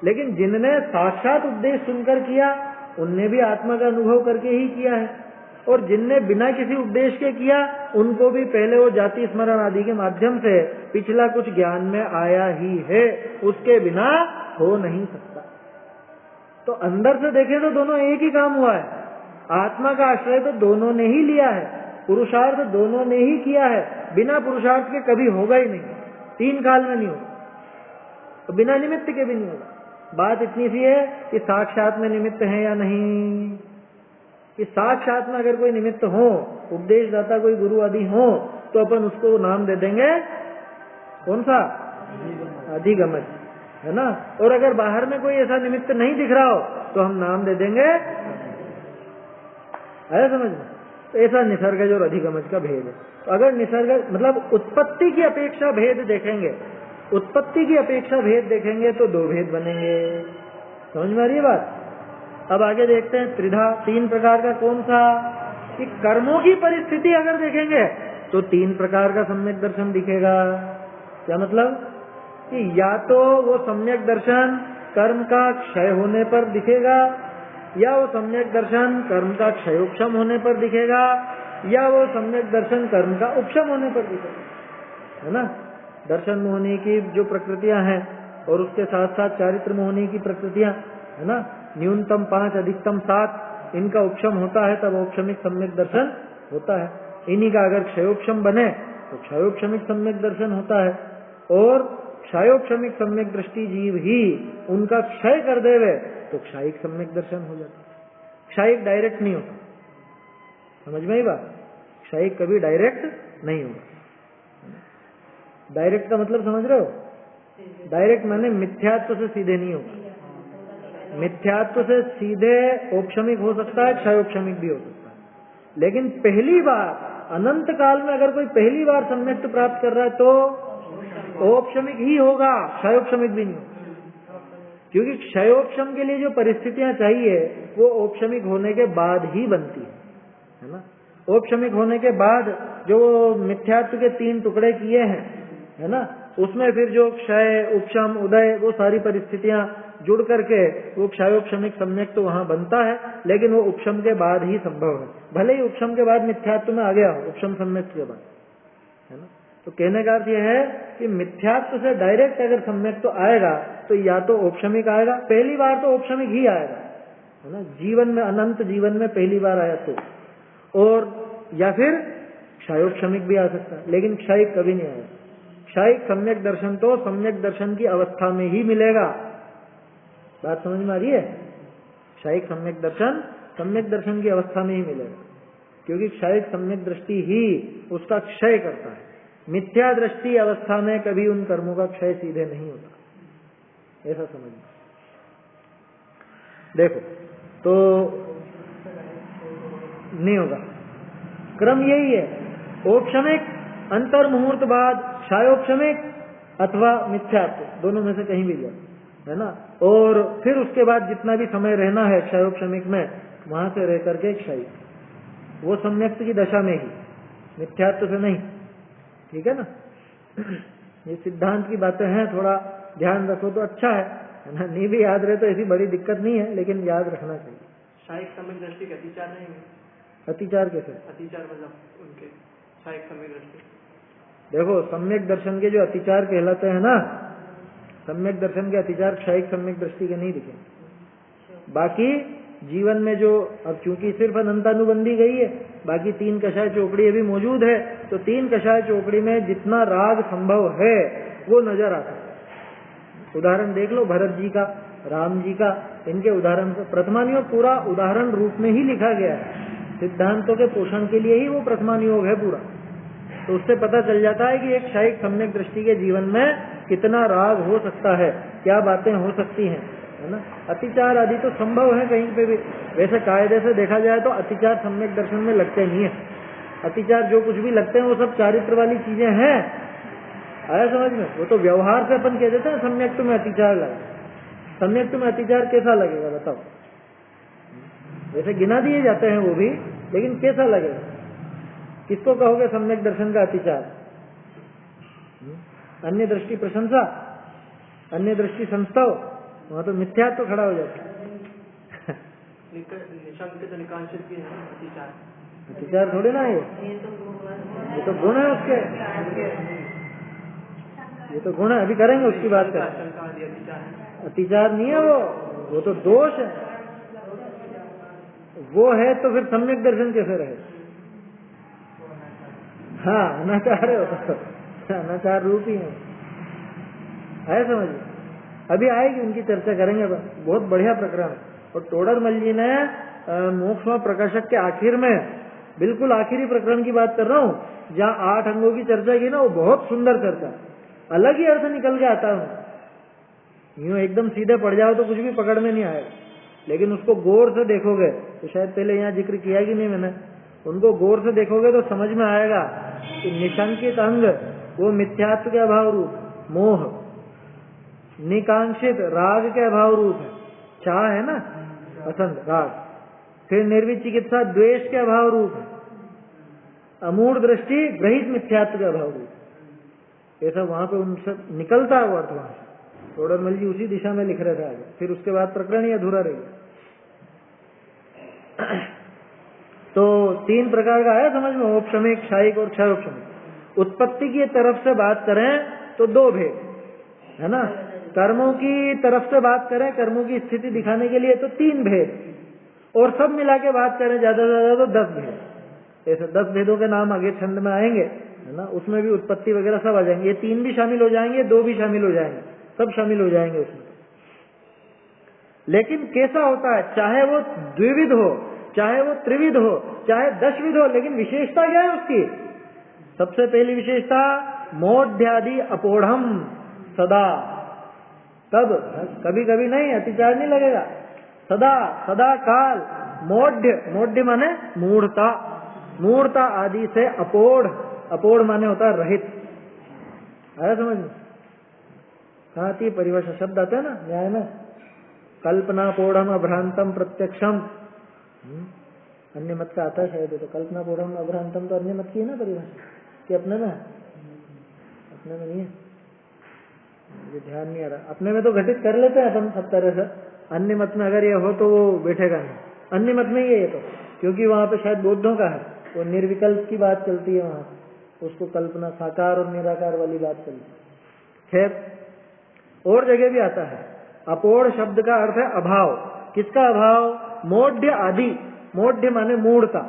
लेकिन जिनने साक्षात उपदेश सुनकर किया उनने भी आत्मा का अनुभव करके ही किया है, और जिनने बिना किसी उपदेश के किया उनको भी पहले वो जाति स्मरण आदि के माध्यम से पिछला कुछ ज्ञान में आया ही है, उसके बिना हो नहीं सकता। तो अंदर से देखें तो दोनों एक ही काम हुआ है। आत्मा का आश्रय तो दोनों ने ही लिया है, पुरुषार्थ दोनों ने ही किया है, बिना पुरुषार्थ के कभी होगा ही नहीं, 3 काल में नहीं होगा, तो बिना निमित्त के भी नहीं होगा। बात इतनी सी है कि साक्षात में निमित्त है या नहीं, कि साक्षात में अगर कोई निमित्त हो, उपदेशदाता कोई गुरु आदि हो, तो अपन उसको नाम दे देंगे कौन सा, अधिगमज, है ना। और अगर बाहर में कोई ऐसा निमित्त नहीं दिख रहा हो तो हम नाम दे देंगे, आया समझ में? तो ऐसा निसर्गज और अधिगमज का भेद है। तो अगर निसर्गज मतलब उत्पत्ति की अपेक्षा भेद देखेंगे, उत्पत्ति की अपेक्षा भेद देखेंगे तो 2 भेद बनेंगे। समझ में आ रही है बात? अब आगे देखते हैं त्रिधा, 3 प्रकार का कौन सा, कि कर्मों की परिस्थिति अगर देखेंगे तो 3 प्रकार का सम्यक दर्शन दिखेगा। क्या मतलब कि या तो वो सम्यक दर्शन कर्म का क्षय होने पर दिखेगा, या वो सम्यक दर्शन कर्म का क्षयोक्षम होने पर दिखेगा, या वो सम्यक दर्शन कर्म का उपशम होने पर दिखेगा, है ना। दर्शन मोहनी की जो प्रकृतियां हैं और उसके साथ साथ चारित्र मोहनी की प्रकृतियां, है ना, न्यूनतम 5 अधिकतम 7, इनका उपशम होता है तब औपशमिक सम्यक दर्शन होता है। इन्हीं का अगर क्षयोक्षम बने तो क्षयोक्षमिक सम्यक दर्शन होता है, और क्षयोक्षमिक सम्यक दृष्टि जीव ही उनका क्षय कर देवे तो क्षायिक सम्यक दर्शन हो जाता है। क्षायिक डायरेक्ट नहीं होता, समझ में ही बात, क्षायिक कभी डायरेक्ट नहीं होगा। डायरेक्ट का मतलब समझ रहे हो? डायरेक्ट माने मिथ्यात्व से सीधे नहीं होगा। मिथ्यात्व से सीधे औपशमिक हो सकता है, क्षयोक्षमिक भी हो सकता है, लेकिन पहली बार अनंत काल में अगर कोई पहली बार सम्यक्त प्राप्त कर रहा है तो औपशमिक ही होगा, क्षयोक्षमिक भी नहीं होगा। क्योंकि क्षयोक्षम के लिए जो परिस्थितियां चाहिए वो औपशमिक होने के बाद ही बनती है ना। औपशमिक होने के बाद जो मिथ्यात्व के 3 टुकड़े किए हैं, है ना, उसमें फिर जो क्षय उपशम उदय वो सारी परिस्थितियां जुड़ करके वो क्षयोपशमिक सम्यक तो वहां बनता है, लेकिन वो उपशम के बाद ही संभव है। भले ही उपशम के बाद मिथ्यात्व में आ गया हो, उपशम सम्यक के बाद, है ना। तो कहने का अर्थ यह है कि मिथ्यात्व से डायरेक्ट अगर सम्यक तो आएगा तो या तो औपशमिक आएगा, पहली बार तो औपशमिक ही आएगा, है ना, जीवन में, अनंत जीवन में पहली बार आया तो, और या फिर क्षयोपशमिक भी आ सकता है, लेकिन क्षयिक कभी नहीं आएगा। क्षयिक सम्यक दर्शन तो सम्यक दर्शन की अवस्था में ही मिलेगा, बात समझ में आ रही है? क्षयिक सम्यक दर्शन की अवस्था में ही मिलेगा, क्योंकि क्षयिक सम्यक दृष्टि ही उसका क्षय करता है। मिथ्या दृष्टि अवस्था में कभी उन कर्मों का क्षय सीधे नहीं होता, ऐसा समझना। देखो तो नहीं होगा, क्रम यही है, औपशमिक, अंतर मुहूर्त बाद, क्षयोपशमिक अथवा मिथ्यात्व, दोनों में से कहीं भी जाए, है ना। और फिर उसके बाद जितना भी समय रहना है क्षयोपशमिक में, वहां से रह करके क्षय, वो सम्यक्त की दशा में ही, मिथ्यात्व से नहीं, ठीक है ना। ये सिद्धांत की बातें हैं, थोड़ा ध्यान रखो तो अच्छा है ना। नहीं भी याद रहे तो ऐसी बड़ी दिक्कत नहीं है, लेकिन याद रखना चाहिए। क्षयिक सम्यक दृष्टि के अतिचार नहीं है? अतिचार कैसे? अतिचार मतलब उनके क्षयिक सम्यक दृष्टि, देखो सम्यक दर्शन के जो अतिचार कहलाते हैं ना, सम्यक दर्शन के अतिचार क्षयिक सम्यक दृष्टि के नहीं दिखे। बाकी जीवन में जो, अब चूंकि सिर्फ अनंतानुबंधी गई है, बाकी 3 कषाय चौकड़ी अभी मौजूद है, तो 3 कषाय चौकड़ी में जितना राग संभव है वो नजर आता है। उदाहरण देख लो भरत जी का, राम जी का, इनके उदाहरण से प्रथमानियोग पूरा उदाहरण रूप में ही लिखा गया है, सिद्धांतों के पोषण के लिए ही वो प्रथमानियोग है पूरा। तो उससे पता चल जाता है कि एक क्षयिक सम्यक दृष्टि के जीवन में कितना राग हो सकता है, क्या बातें हो सकती हैं, है ना। अतिचार आदि तो संभव है कहीं पे भी, वैसे कायदे से देखा जाए तो अतिचार सम्यक दर्शन में लगते नहीं है। अतिचार जो कुछ भी लगते हैं वो सब चारित्र वाली चीजें हैं, आया समझ में। वो तो व्यवहार से अपन कह देते हैं सम्यक तुम्हें अतिचार लगा, सम्यक तुम्हें अतिचार कैसा लगेगा बताओ। वैसे गिना दिए जाते हैं वो भी, लेकिन कैसा लगेगा, किसको कहोगे सम्यक दर्शन का अतिचार? अन्य दृष्टि प्रशंसा, अन्य दृष्टि संस्तव, वहां तो मिथ्यात्व तो खड़ा हो जाता है। निकांक्षित भी है अतिचार, अतिचार थोड़ी ना है, ये तो गुण है उसके, ये तो गुण है, अभी करेंगे उसकी बात करें। अतिचार नहीं है वो तो दोष है, वो है तो फिर सम्यक दर्शन कैसे रहे? हाँ अनाचार है, अनाचार रूप ही है समझिए। अभी आएगी उनकी चर्चा करेंगे, बहुत बढ़िया प्रकरण। और टोडरमल जी ने मोक्ष प्रकाशक के आखिर में, बिल्कुल आखिरी प्रकरण की बात कर रहा हूँ, जहाँ 8 अंगों की चर्चा की ना, वो बहुत सुंदर चर्चा, अलग ही अर्थ निकल के आता है। यूं एकदम सीधे पड़ जाओ तो कुछ भी पकड़ में नहीं आएगा, लेकिन उसको गौर से देखोगे तो, शायद पहले यहाँ जिक्र किया कि नहीं मैंने, उनको गौर से देखोगे तो समझ में आएगा कि निशंकित अंग वो मिथ्यात्व के अभाव रूप मोह, निकांक्षित राग के अभाव रूप है, चाह है ना, पसंद राग, फिर निर्विचिकित्सा द्वेष के अभाव रूप है, अमूढ़ दृष्टि ग्रहित मिथ्यात्व के अभाव रूप, ऐसा वहां पे उनसे निकलता है वो अर्थ। वहां से टोडरमल जी उसी दिशा में लिख रहे थे आगे, फिर उसके बाद प्रकरण ही अधूरा रह गया। तो 3 प्रकार का है समझ में, औपशमिक, क्षयिक और क्षयोपशमिक। उत्पत्ति की तरफ से बात करें तो 2 भेद है ना, कर्मों की तरफ से बात करें, कर्मों की स्थिति दिखाने के लिए तो 3 भेद, और सब मिला के बात करें ज्यादा से ज्यादा तो 10 भेद। ऐसे 10 भेदों के नाम आगे छंद में आएंगे, है ना, उसमें भी उत्पत्ति वगैरह सब आ जाएंगे। ये 3 भी शामिल हो जाएंगे, 2 भी शामिल हो जाएंगे, सब शामिल हो जाएंगे उसमें। लेकिन कैसा होता है, चाहे वो द्विविध हो, चाहे वो त्रिविध हो, चाहे 10विध हो, लेकिन विशेषता क्या है उसकी? सबसे पहली विशेषता मोढ़्यादि अपोढ़म सदा, तब कभी कभी नहीं, अतिचार नहीं लगेगा, सदा सदा काल। मोढ़ माने मूढ़ता, मूढ़ता आदि से अपोढ़, अपोढ़ माने होता है रहित। आया समझ में? कहाँ आती है परिभाषा, शब्द आता है ना न्याय में, कल्पना पोढ़म अभ्रांतम प्रत्यक्षम, अन्य मत का आता है शायद, तो कल्पना पोढ़म अभ्रांतम तो अन्य मत की है ना परिभाषा, कि अपने में? अपने में नहीं है, ये ध्यान नहीं आ रहा। अपने में तो घटित कर लेते हैं अपन सब तरह से, अन्य मत में अगर ये हो तो वो बैठेगा नहीं। अन्य मत में ये तो, क्योंकि वहां पे शायद बौद्धों का है, वो निर्विकल्प की बात चलती है वहां, उसको कल्पना साकार और निराकार वाली बात चलती है। खैर और जगह भी आता है। अपोढ़ शब्द का अर्थ है अभाव। किसका अभाव? मोढ़ आदि, मोढ़ माने मूढ़ता,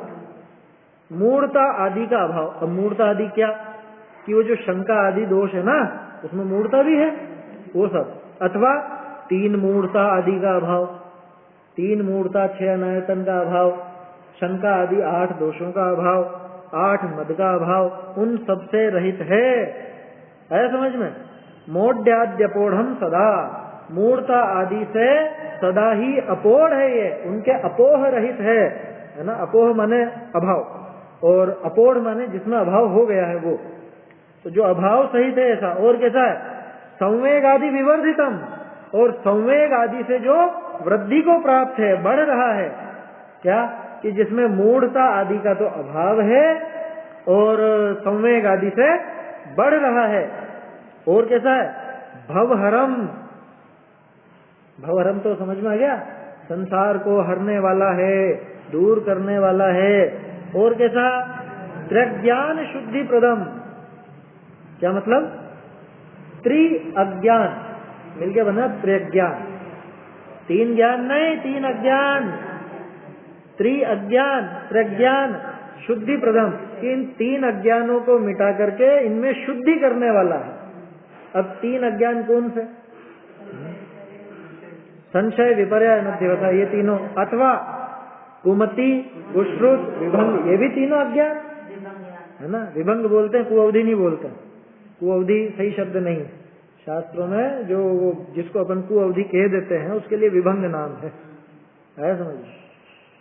मूढ़ता आदि का अभाव। अब मूढ़ता आदि क्या, कि वो जो शंका आदि दोष है ना, उसमें मूढ़ता भी है वो सब। अथवा तीन मूढ़ता आदि का अभाव, तीन मूढ़ता 6 अनायतन का अभाव, शंका आदि 8 दोषों का अभाव, 8 मद का अभाव, उन सबसे रहित है। आया समझ में? मोढ़्याद्यपोढ़म सदा, मूढ़ता आदि से सदा ही अपोढ़ है ये, उनके अपोह रहित है ना। अपोह माने अभाव, और अपोढ़ माने जिसमें अभाव हो गया है वो। तो जो अभाव सहित है ऐसा, और कैसा है? संवेग आदि विवर्धितम, और संवेग आदि से जो वृद्धि को प्राप्त है, बढ़ रहा है। क्या? कि जिसमें मूढ़ता आदि का तो अभाव है और संवेग आदि से बढ़ रहा है। और कैसा है? भवहरम, भवहरम तो समझ में आ गया, संसार को हरने वाला है, दूर करने वाला है। और कैसा? त्रिज्ञान शुद्धि प्रदम। क्या मतलब? त्रि अज्ञान मिलके बना त्रिज्ञान। 3 ज्ञान नहीं, 3 अज्ञान, त्रि अज्ञान, प्रज्ञान, शुद्धि प्रदम। इन 3 अज्ञानों को मिटा करके इनमें शुद्धि करने वाला है। अब 3 अज्ञान कौन से? संशय, विपर्य, अनध्यवता, ये तीनों, अथवा कुमति, कुश्रुत, विभंग, ये भी तीनों अज्ञान है ना। विभंग बोलते हैं, कुअवधि नहीं बोलते। कुअवधि सही शब्द नहीं, शास्त्रों में जो जिसको अपन कुअवधि कह देते हैं उसके लिए विभंग नाम है समझ।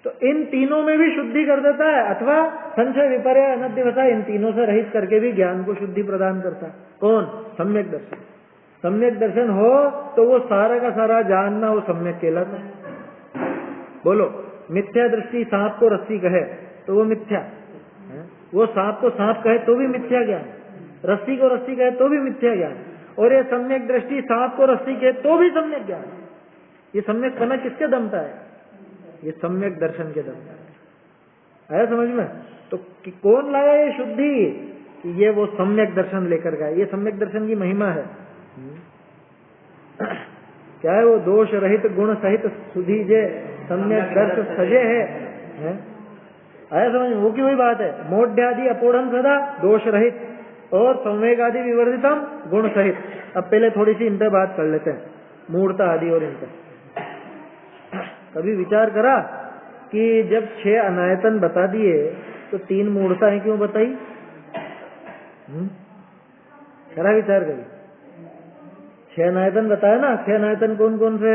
तो इन तीनों में भी शुद्धि कर देता है, अथवा संशय, विपर्य, अनध्यवता, इन तीनों से रहित करके भी ज्ञान को शुद्धि प्रदान करता है। कौन? सम्यक दर्शन। सम्यक दर्शन हो तो वो सारा का सारा जानना वो सम्यक कहलाता है। बोलो, मिथ्या दृष्टि सांप को रस्सी कहे तो वो मिथ्या है, वो सांप को सांप कहे तो भी मिथ्या ज्ञान, रस्सी को रस्सी कहे तो भी मिथ्या ज्ञान, और ये सम्यक दृष्टि सांप को रस्सी कहे तो भी सम्यक ज्ञान। ये सम्यक पना किसके दम पे है? ये सम्यक दर्शन के दम पे आया समझ में। तो कौन लाया ये शुद्धि? कि ये वो सम्यक दर्शन लेकर गया। ये सम्यक दर्शन की महिमा है। क्या है वो? दोष रहित गुण सहित सुधीजे सम्यक दर्श सजे है? आया समझ में? वो की वही बात है। मोढ़्यादि अपोढ़म सदा, दोष रहित, और संवेग आदि विवर्धितम, गुण सहित। अब पहले थोड़ी सी इन पर बात कर लेते हैं, मूढ़ता आदि और इन पर। कभी विचार करा कि जब 6 अनायतन बता दिए तो 3 मूढ़ताएं क्यों बताई? करा विचार कभी? 6 अनायतन बताया ना। 6 अनायतन कौन कौन से?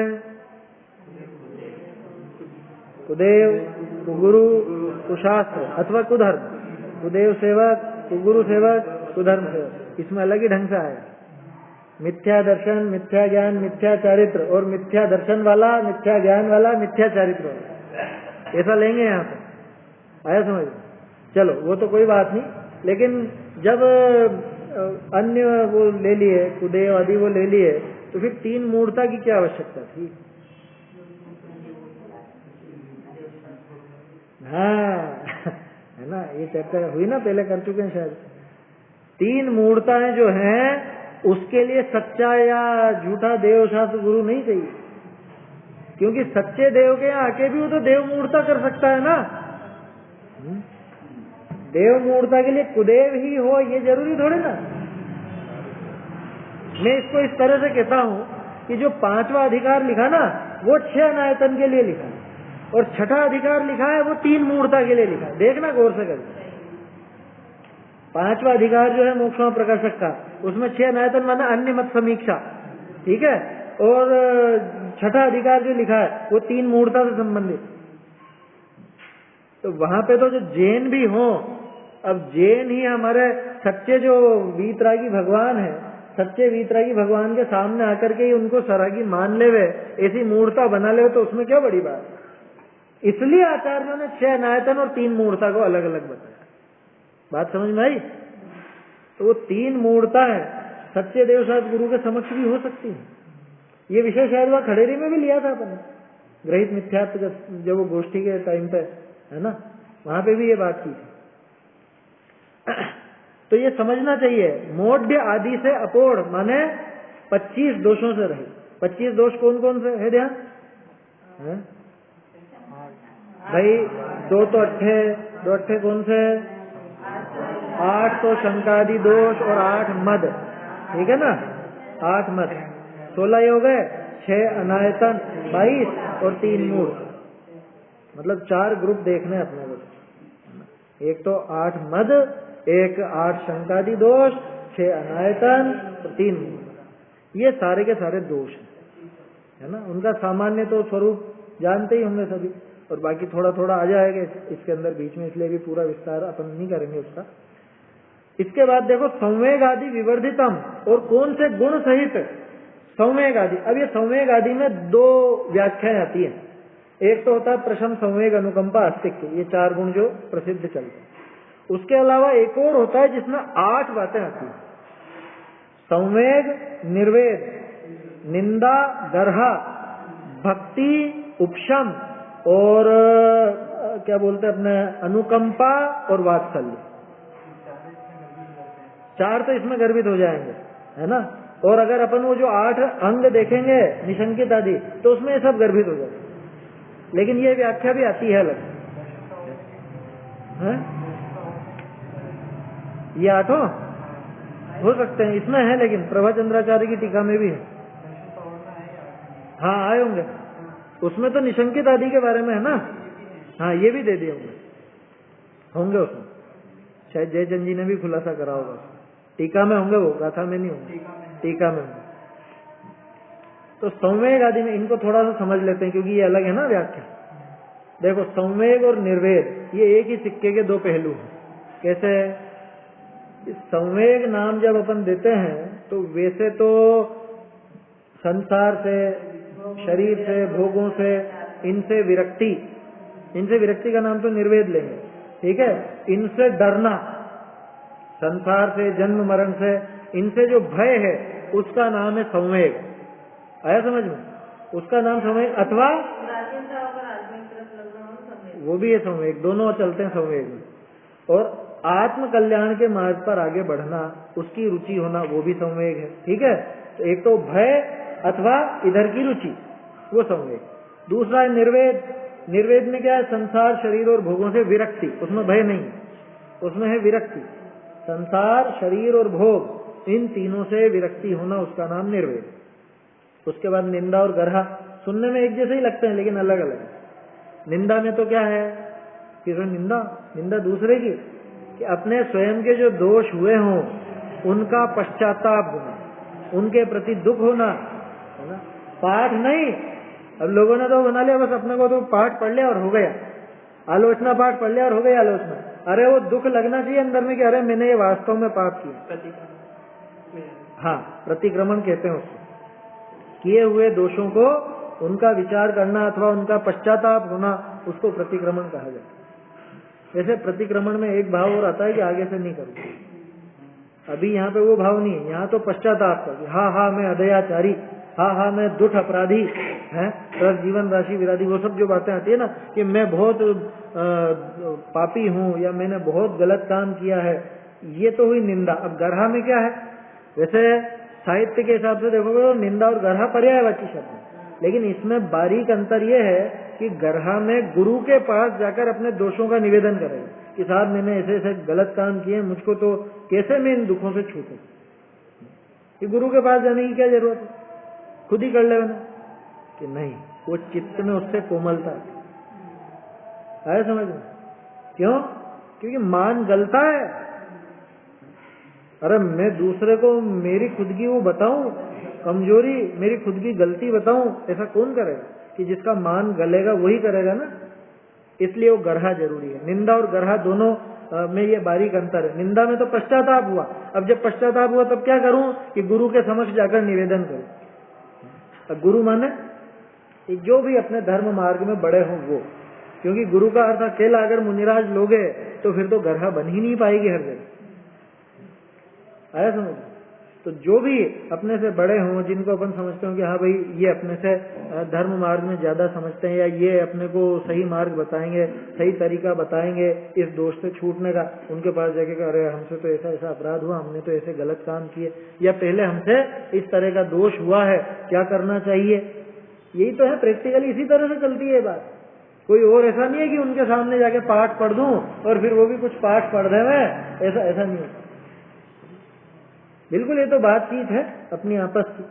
कुदेव, कुगुरु, कुशास्त्र अथवा कुधर्म। कुदेव सेवक, कुगुरु सेवक, कुधर्म सेवक। इसमें अलग ही ढंग से आया। मिथ्या दर्शन, मिथ्या ज्ञान, मिथ्या चारित्र, और मिथ्या दर्शन वाला, मिथ्या ज्ञान वाला, मिथ्या चारित्र वाला, ऐसा लेंगे यहाँ पे। आया समझ? चलो वो तो कोई बात नहीं, लेकिन जब अन्य वो ले लिए, कुदेव आदि वो ले लिए, तो फिर 3 मूढ़ता की क्या आवश्यकता थी? हाँ है ना, ये चर्चा हुई ना, पहले कर चुके हैं शायद। 3 मूढ़ताएं जो हैं उसके लिए सच्चा या झूठा देव शास्त्र गुरु नहीं चाहिए, क्योंकि सच्चे देव के यहाँ आके भी वो तो देव मूढ़ता कर सकता है ना। देव मूढ़ता के लिए कुदेव ही हो ये जरूरी थोड़ी ना। मैं इसको इस तरह से कहता हूँ कि जो 5वां अधिकार लिखा ना वो 6 अनायतन के लिए लिखा, और 6ठा अधिकार लिखा है वो 3 मूढ़ता के लिए लिखा। देखना गौर से कर। 5वां अधिकार जो है मोक्षमा प्रकाशक का, उसमें 6 अनायतन माना अन्य मत समीक्षा, ठीक है, और 6ठा अधिकार जो लिखा है वो 3 मूढ़ता से संबंधित। तो वहां पे तो जो जैन भी हो, अब जैन ही हमारे सच्चे जो वीतरागी भगवान है, सच्चे वीतरागी भगवान के सामने आकर के उनको सरागी मान ले, ऐसी मूढ़ता बना ले, तो उसमें क्या बड़ी बात। इसलिए आचार्यों ने 6 अनायतन और 3 मूढ़ता को अलग अलग बताया। बात समझ में आई? तो वो 3 मूढ़ता है सच्चे देवशास्त्र गुरु के समक्ष भी हो सकती है। ये विषय शायद वह खड़ेरी में भी लिया था अपन, ग्रहित मिथ्यात्व जब वो गोष्ठी के टाइम पे है ना, वहां पे भी ये बात की थी। तो ये समझना चाहिए, मोढ़ आदि से अपोढ़ माने 25 दोषों से रहे। 25 दोष कौन कौन से है? ध्यान है भाई, 2 तो अट्ठे, 2 अट्ठे कौन से? 8 तो शंकादि दोष और 8 मद, ठीक है ना, 8 मद, 16 ये हो गए। 6 अनायतन 22 और 3 मूल, मतलब 4 ग्रुप देखने अपने को। एक तो 8 मद, एक 8 शंकादि दोष, 6 अनायतन और 3 मूल। ये सारे के सारे दोष है ना। उनका सामान्य तो स्वरूप जानते ही होंगे सभी, और बाकी थोड़ा थोड़ा आ जाएगा इसके अंदर बीच में, इसलिए भी पूरा विस्तार अपन नहीं करेंगे उसका। इसके बाद देखो संवेग आदि विवर्धितम, और कौन से गुण सहित संवेग आदि। अब ये संवेग आदि में 2 व्याख्याएं आती है। एक तो होता है प्रशम, संवेग, अनुकंपा, अस्तित्व, ये 4 गुण जो प्रसिद्ध चलते हैं। उसके अलावा एक और होता है जिसमें 8 बातें आती है। संवेग, निर्वेद, निंदा, गर्हा, भक्ति, उपशम और क्या बोलते हैं अपने अनुकंपा और वात्सल्य। 4 तो इसमें गर्भित हो जाएंगे, है ना। और अगर अपन वो जो 8 अंग देखेंगे निशंकित आदि, तो उसमें ये सब गर्भित हो जाएंगे। लेकिन ये व्याख्या भी आती है अलग, है? ये 8 हो सकते हैं, इसमें है, लेकिन प्रभाचंद्राचार्य की टीका में भी है। हाँ आए होंगे, उसमें तो निशंकित आदि के बारे में है ना। हाँ ये भी दे दिए होंगे उसमें, शायद जयचंद जी ने भी खुलासा करा होगा। टीका में होंगे, वो गाथा में नहीं होंगे, टीका में होंगे। तो संवेग आदि में इनको थोड़ा सा समझ लेते हैं, क्योंकि ये अलग है ना व्याख्या। देखो संवेग और निर्वेद ये एक ही सिक्के के 2 पहलू हैं। कैसे? संवेग नाम जब अपन देते हैं तो वैसे तो संसार से, शरीर से, भोगों से, इनसे विरक्ति का नाम तो निर्वेद लेंगे, ठीक है। इनसे डरना, संसार से, जन्म मरण से, इनसे जो भय है उसका नाम है संवेग। आया समझ में? उसका नाम संवेग, अथवा वो भी है संवेग, दोनों चलते हैं संवेग में। और आत्म कल्याण के मार्ग पर आगे बढ़ना, उसकी रुचि होना, वो भी संवेग है, ठीक है। तो एक तो भय अथवा इधर की रुचि, वो संवेग। दूसरा है निर्वेद। निर्वेद में क्या है? संसार, शरीर और भोगों से विरक्ति, उसमें भय नहीं है, उसमें है विरक्ति। संसार, शरीर और भोग, इन तीनों से विरक्ति होना, उसका नाम निर्वेद। उसके बाद निंदा और गर्हा, सुनने में एक जैसे ही लगते हैं लेकिन अलग अलग है। निंदा में तो क्या है कि निंदा दूसरे की, कि अपने स्वयं के जो दोष हुए हों उनका पश्चाताप होना, उनके प्रति दुख होना, है ना। पाठ नहीं, अब लोगों ने तो बना लिया बस अपने को, तो पाठ पढ़ लिया और हो गया, आलोचना पाठ पढ़ लिया और हो गई आलोचना। अरे वो दुख लगना चाहिए अंदर में कि अरे मैंने ये वास्तव में पाप किया। हाँ, प्रतिक्रमण कहते हैं उसको। किए हुए दोषों को, उनका विचार करना अथवा उनका पश्चाताप होना, उसको प्रतिक्रमण कहा जाता है। वैसे प्रतिक्रमण में एक भाव और आता है कि आगे से नहीं करूँ। अभी यहाँ पे वो भाव नहीं है, यहाँ तो पश्चाताप कर, हाँ मैं अदयाचारी, हाँ मैं दुष्ट अपराधी है, प्लस जीवन राशि विराधी, वो सब जो बातें आती है ना कि मैं बहुत पापी हूँ या मैंने बहुत गलत काम किया है, ये तो हुई निंदा। अब गर्हा में क्या है? वैसे साहित्य के हिसाब से देखोगे तो निंदा और गर्हा पर्यायवाची शब्द है, लेकिन इसमें बारीक अंतर यह है कि गर्हा में गुरु के पास जाकर अपने दोषों का निवेदन करेगा कि साहब मैंने ऐसे ऐसे गलत काम किए, मुझको तो कैसे मैं इन दुखों से छूटूं। कि गुरु के पास जाने की क्या जरूरत है, खुद ही कर ले बना कि नहीं, वो चित्त में उससे कोमलता है समझ में। क्यों? क्योंकि मान गलता है। अरे मैं दूसरे को मेरी खुद की वो बताऊं कमजोरी, मेरी खुद की गलती बताऊं, ऐसा कौन करेगा? कि जिसका मान गलेगा वही करेगा ना। इसलिए वो गर्हा जरूरी है। निंदा और गर्हा दोनों में ये बारीक अंतर है। निंदा में तो पश्चाताप हुआ, अब जब पश्चाताप हुआ तब क्या करूं कि गुरु के समक्ष जाकर निवेदन करूं। अब गुरु माने जो भी अपने धर्म मार्ग में बड़े हों वो, क्योंकि गुरु का अर्थ अकेला अगर मुनिराज लोगे तो फिर तो गर्हा बन ही नहीं पाएगी हर जगह। आया समझ? तो जो भी अपने से बड़े हों, जिनको अपन समझते हो कि हाँ भाई ये अपने से धर्म मार्ग में ज्यादा समझते हैं या ये अपने को सही मार्ग बताएंगे, सही तरीका बताएंगे इस दोष से छूटने का, उनके पास जाके अरे हमसे तो ऐसा ऐसा अपराध हुआ, हमने तो ऐसे गलत काम किए, या पहले हमसे इस तरह का दोष हुआ है, क्या करना चाहिए। यही तो है, प्रैक्टिकली इसी तरह से चलती है बात। कोई और ऐसा नहीं है कि उनके सामने जाके पाठ पढ़ दूं और फिर वो भी कुछ पाठ पढ़ दे, ऐसा नहीं है। बिल्कुल, ये तो बातचीत है अपनी आपस की।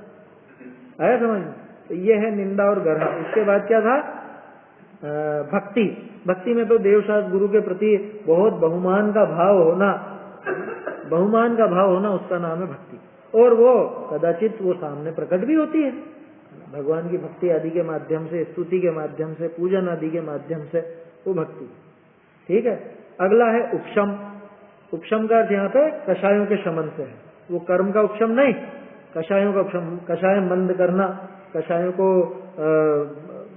आया समझ में? तो ये है निंदा और गर्हा। उसके बाद क्या था? भक्ति। भक्ति में तो देवशास्त्र गुरु के प्रति बहुत बहुमान का भाव होना, बहुमान का भाव होना, उसका नाम है भक्ति। और वो कदाचित वो सामने प्रकट भी होती है भगवान की भक्ति आदि के माध्यम से, स्तुति के माध्यम से, पूजन आदि के माध्यम से, वो भक्ति। ठीक है। अगला है उपशम। उपशम का अर्थ यहाँ पे कषायों के शमन से है। वो कर्म का उपशम नहीं, कषायों का उपशम। कषाय मंद करना, कषायों को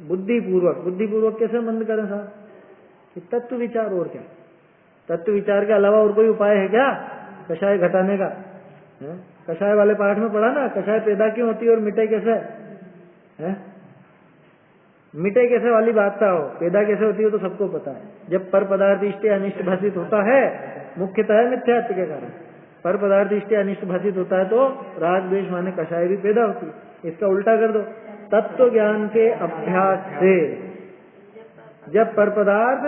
बुद्धिपूर्वक कैसे मंद करें साहब? तत्व विचार। और क्या? तत्व विचार के अलावा और कोई उपाय है क्या कषाय घटाने का? कषाय वाले पाठ में पढ़ा ना, कषाय पैदा क्यों होती है और मिटे कैसे है? मिटे कैसे वाली बात का हो, पैदा कैसे होती है तो सबको पता है। जब पर पदार्थ इष्ट अनिष्ट भाषित होता है, मुख्यतः मिथ्यात्व के कारण पर पदार्थ इष्ट अनिष्ट भाषित होता है तो राग द्वेष माने कषाय भी पैदा होती है। इसका उल्टा कर दो, तत्व ज्ञान के अभ्यास से जब पर पदार्थ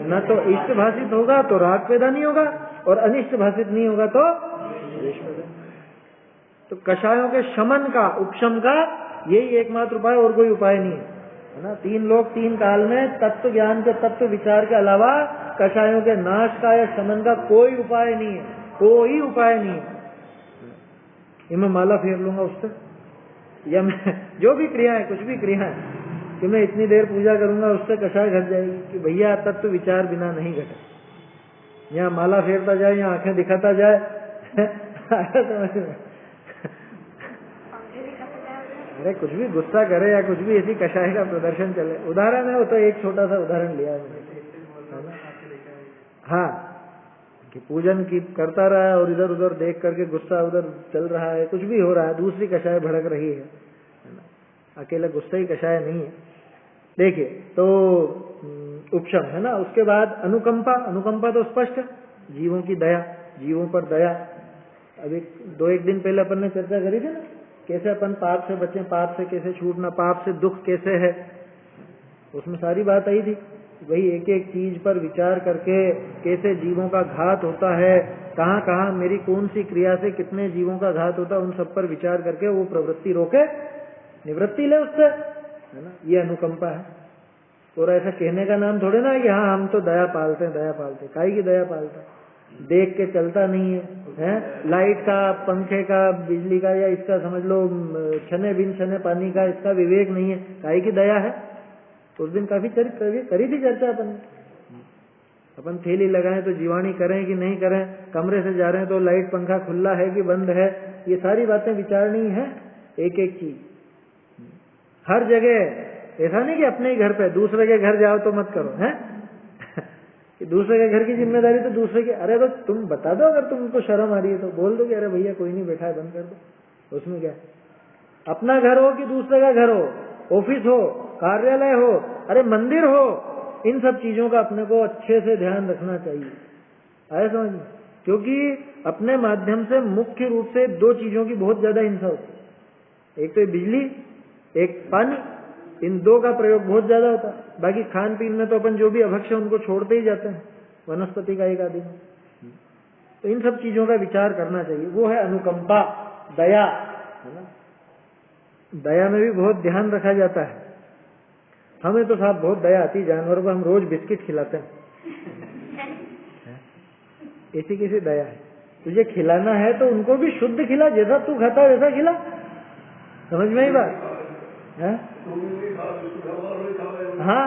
न तो इष्ट भाषित होगा तो राग पैदा नहीं होगा, और अनिष्ट भाषित नहीं होगा तो द्वेष पैदा। तो कषायों के शमन का, उपशम का यही एकमात्र उपाय, और कोई उपाय नहीं है ना। 3 लोक 3 काल में तत्व ज्ञान के, तत्व विचार के अलावा कषायों के नाश का या शमन का कोई उपाय नहीं है, कोई उपाय नहीं है। ये मैं माला फेर लूंगा उससे, या मैं जो भी क्रिया है, कुछ भी क्रिया है कि मैं इतनी देर पूजा करूंगा उससे कषाय घट जाएगी कि भैया तत्व विचार बिना नहीं घटे। यहाँ माला फेरता जाए, यहाँ आंखें दिखाता जाए समझ में? अरे कुछ भी गुस्सा करे या कुछ भी ऐसी कषाय का प्रदर्शन चले। उदाहरण है वो, तो एक छोटा सा उदाहरण लिया है मैंने। हाँ, कि पूजन की करता रहा है और इधर उधर देख करके गुस्सा उधर चल रहा है, कुछ भी हो रहा है, दूसरी कषाय भड़क रही है ना। अकेला गुस्सा ही कषाय नहीं है। देखिए तो उपशम है ना। उसके बाद अनुकंपा। अनुकंपा तो स्पष्ट है, जीवों की दया, जीवों पर दया। अभी 2-1 दिन पहले अपन ने चर्चा करी थी ना, कैसे अपन पाप से बचें, पाप से कैसे छूटना, पाप से दुख कैसे है, उसमें सारी बात आई थी। वही एक एक चीज पर विचार करके कैसे जीवों का घात होता है, कहाँ कहाँ मेरी कौन सी क्रिया से कितने जीवों का घात होता है, उन सब पर विचार करके वो प्रवृत्ति रोके, निवृत्ति ले उससे, है ना। ये अनुकंपा है। और ऐसा कहने का नाम थोड़े ना कि हाँ हम तो दया पालते हैं, दया पालते। काहे की दया पालता है? देख के चलता नहीं है, लाइट का, पंखे का, बिजली का, या इसका समझ लो छने बिन छने पानी का, इसका विवेक नहीं है, काहे की दया है? उस दिन काफी करी थी चर्चा अपन थैली लगाएं तो जीवाणी करें कि नहीं करें, कमरे से जा रहे हैं तो लाइट पंखा खुला है कि बंद है, ये सारी बातें विचारनी है, एक एक चीज हर जगह। ऐसा नहीं कि अपने ही घर पे, दूसरे के घर जाओ तो मत करो, है कि दूसरे के घर की जिम्मेदारी तो दूसरे की। अरे तो तुम बता दो, अगर तुमको शर्म आ रही है तो बोल दो कि अरे भैया कोई नहीं बैठा है, बंद कर दो, उसमें क्या। अपना घर हो कि दूसरे का घर हो, ऑफिस हो, कार्यालय हो, अरे मंदिर हो, इन सब चीजों का अपने को अच्छे से ध्यान रखना चाहिए। आया समझ में? क्योंकि अपने माध्यम से मुख्य रूप से 2 चीजों की बहुत ज्यादा हिंसा होती है, एक तो बिजली, एक पानी। इन 2 का प्रयोग बहुत ज्यादा होता है। बाकी खान पीन में तो अपन जो भी अभक्ष्य उनको छोड़ते ही जाते हैं, वनस्पति का एक आदि में। तो इन सब चीजों का विचार करना चाहिए। वो है अनुकंपा, दया, है ना। दया में भी बहुत ध्यान रखा जाता है। हमें तो साहब बहुत दया आती, जानवरों को हम रोज बिस्किट खिलाते हैं, ऐसी कैसी दया है? तुझे खिलाना है तो उनको भी शुद्ध खिला, जैसा तू खाता वैसा खिला। समझ में ही बात है? हाँ,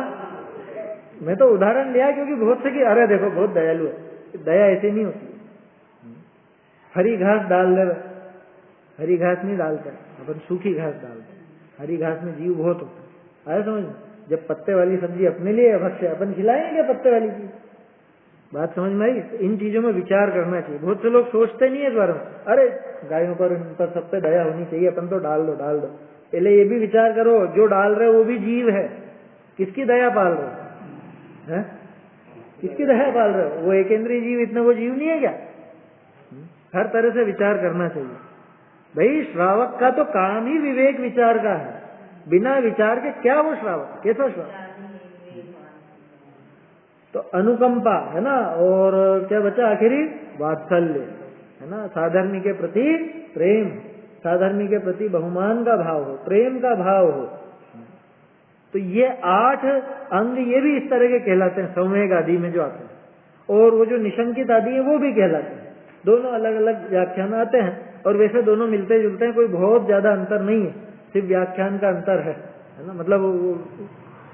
मैं तो उदाहरण लिया क्योंकि बहुत से कि अरे देखो बहुत दयालु है। दया ऐसे नहीं होती। हरी घास डाल दे, हरी घास नहीं डालते अपन, सूखी घास डालते। हरी घास में जीव बहुत होता है, आया समझ में? जब पत्ते वाली सब्जी अपने लिए अवश्य अपन खिलाएंगे क्या पत्ते वाली चीज? बात समझ में आई? इन चीजों में विचार करना चाहिए। बहुत से लोग सोचते नहीं है इस बारे में, अरे गायों पर, इन पर सब पे दया होनी चाहिए, अपन तो डाल दो डाल दो। पहले ये भी विचार करो, जो डाल रहे वो भी जीव है, किसकी दया पाल रहे हो? किसकी दया पाल रहे हो? वो एकेंद्रीय जीव, इतना वो जीव नहीं है क्या? हर तरह से विचार करना चाहिए भाई। श्रावक का तो काम ही विवेक विचार का है, बिना विचार के क्या वो श्रावक, कैसा श्रावक? तो अनुकंपा है ना, और क्या बचा आखिरी? वात्सल्य है ना, साधर्मी के प्रति प्रेम। साधर्मी के प्रति बहुमान का भाव हो, प्रेम का भाव हो। तो ये 8 अंग ये भी इस तरह के कहलाते हैं, संवेग आदि में जो आते हैं। और वो जो निशंकित आदि है वो भी कहलाते हैं। दोनों अलग अलग व्याख्यान आते हैं और वैसे दोनों मिलते जुलते हैं, कोई बहुत ज्यादा अंतर नहीं है, सिर्फ व्याख्यान का अंतर है ना, मतलब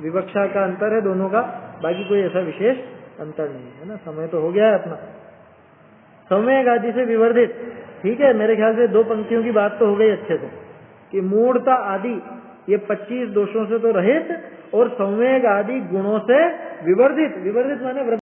विवक्षा का अंतर है दोनों का, बाकी कोई ऐसा विशेष अंतर नहीं है ना। समय तो हो गया है अपना। संवेग आदि से विवर्धित, ठीक है, मेरे ख्याल से 2 पंक्तियों की बात तो हो गई अच्छे से, कि मूढ़ता आदि ये 25 दोषों से तो रहित और संवेग आदि गुणों से विवर्धित। विवर्धित माने